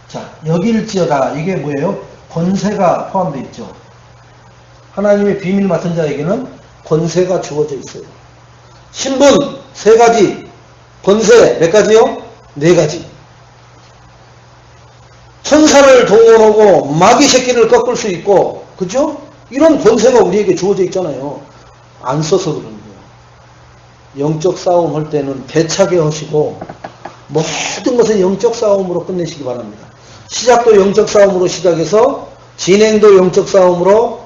자, 여길지어다. 이게 뭐예요? 권세가 포함되어 있죠. 하나님의 비밀 맡은 자에게는 권세가 주어져 있어요. 신분 3가지, 권세 몇 가지요? 4가지. 천사를 동원하고 마귀 새끼를 꺾을 수 있고, 그죠? 이런 권세가 우리에게 주어져 있잖아요. 안 써서 그런 거예요. 영적 싸움 할 때는 대차게 하시고 모든 것은 영적 싸움으로 끝내시기 바랍니다. 시작도 영적 싸움으로 시작해서 진행도 영적 싸움으로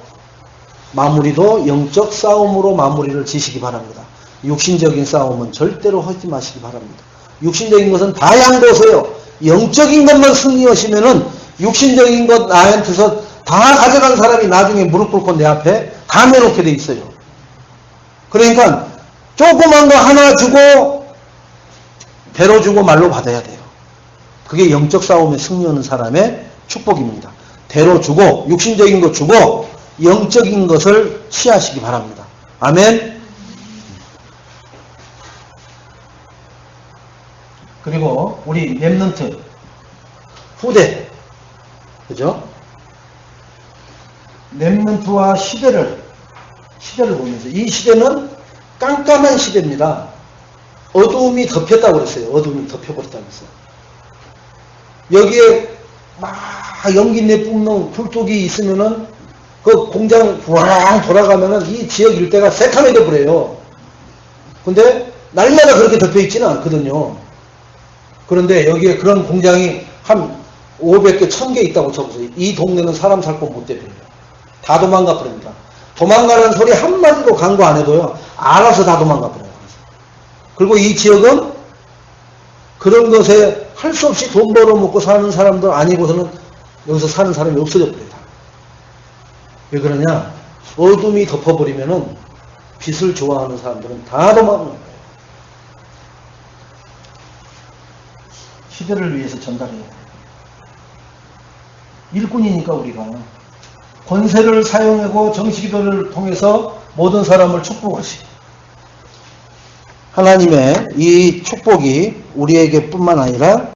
마무리도 영적 싸움으로 마무리를 지시기 바랍니다. 육신적인 싸움은 절대로 하지 마시기 바랍니다. 육신적인 것은 다 양보하세요. 영적인 것만 승리하시면은 육신적인 것 나한테서 다 가져간 사람이 나중에 무릎 꿇고 내 앞에 다 내놓게 돼 있어요. 그러니까 조그만 거 하나 주고 배로 주고 말로 받아야 돼요. 그게 영적 싸움에 승리하는 사람의 축복입니다. 대로 주고 육신적인 것 주고 영적인 것을 취하시기 바랍니다. 아멘. 그리고 우리 렘넌트 후대, 그죠? 렘넌트와 시대를 보면서 이 시대는 깜깜한 시대입니다. 어두움이 덮였다고 그랬어요. 어두움이 덮여버렸다고 그랬어요. 여기에 막 연기내 뿜는 불독이 있으면은 그 공장 부항 돌아가면은 이 지역 일대가 새카매져 버려요. 근데 날마다 그렇게 덮여 있지는 않거든요. 그런데 여기에 그런 공장이 한 500개, 1000개 있다고 쳐보세요. 이 동네는 사람 살 곳 못 되버려요. 다 도망가 버립니다. 도망가는 소리 한마디도 강구 안 해도요. 알아서 다 도망가 버려요. 그리고 이 지역은 그런 것에 할 수 없이 돈 벌어먹고 사는 사람들 아니고서는 여기서 사는 사람이 없어져 버려요. 왜 그러냐? 어둠이 덮어버리면은 빛을 좋아하는 사람들은 다 도망가는 거예요. 시대를 위해서 전달해야 돼요. 일꾼이니까 우리가 권세를 사용하고 정식기도를 통해서 모든 사람을 축복하시. 하나님의 이 축복이 우리에게 뿐만 아니라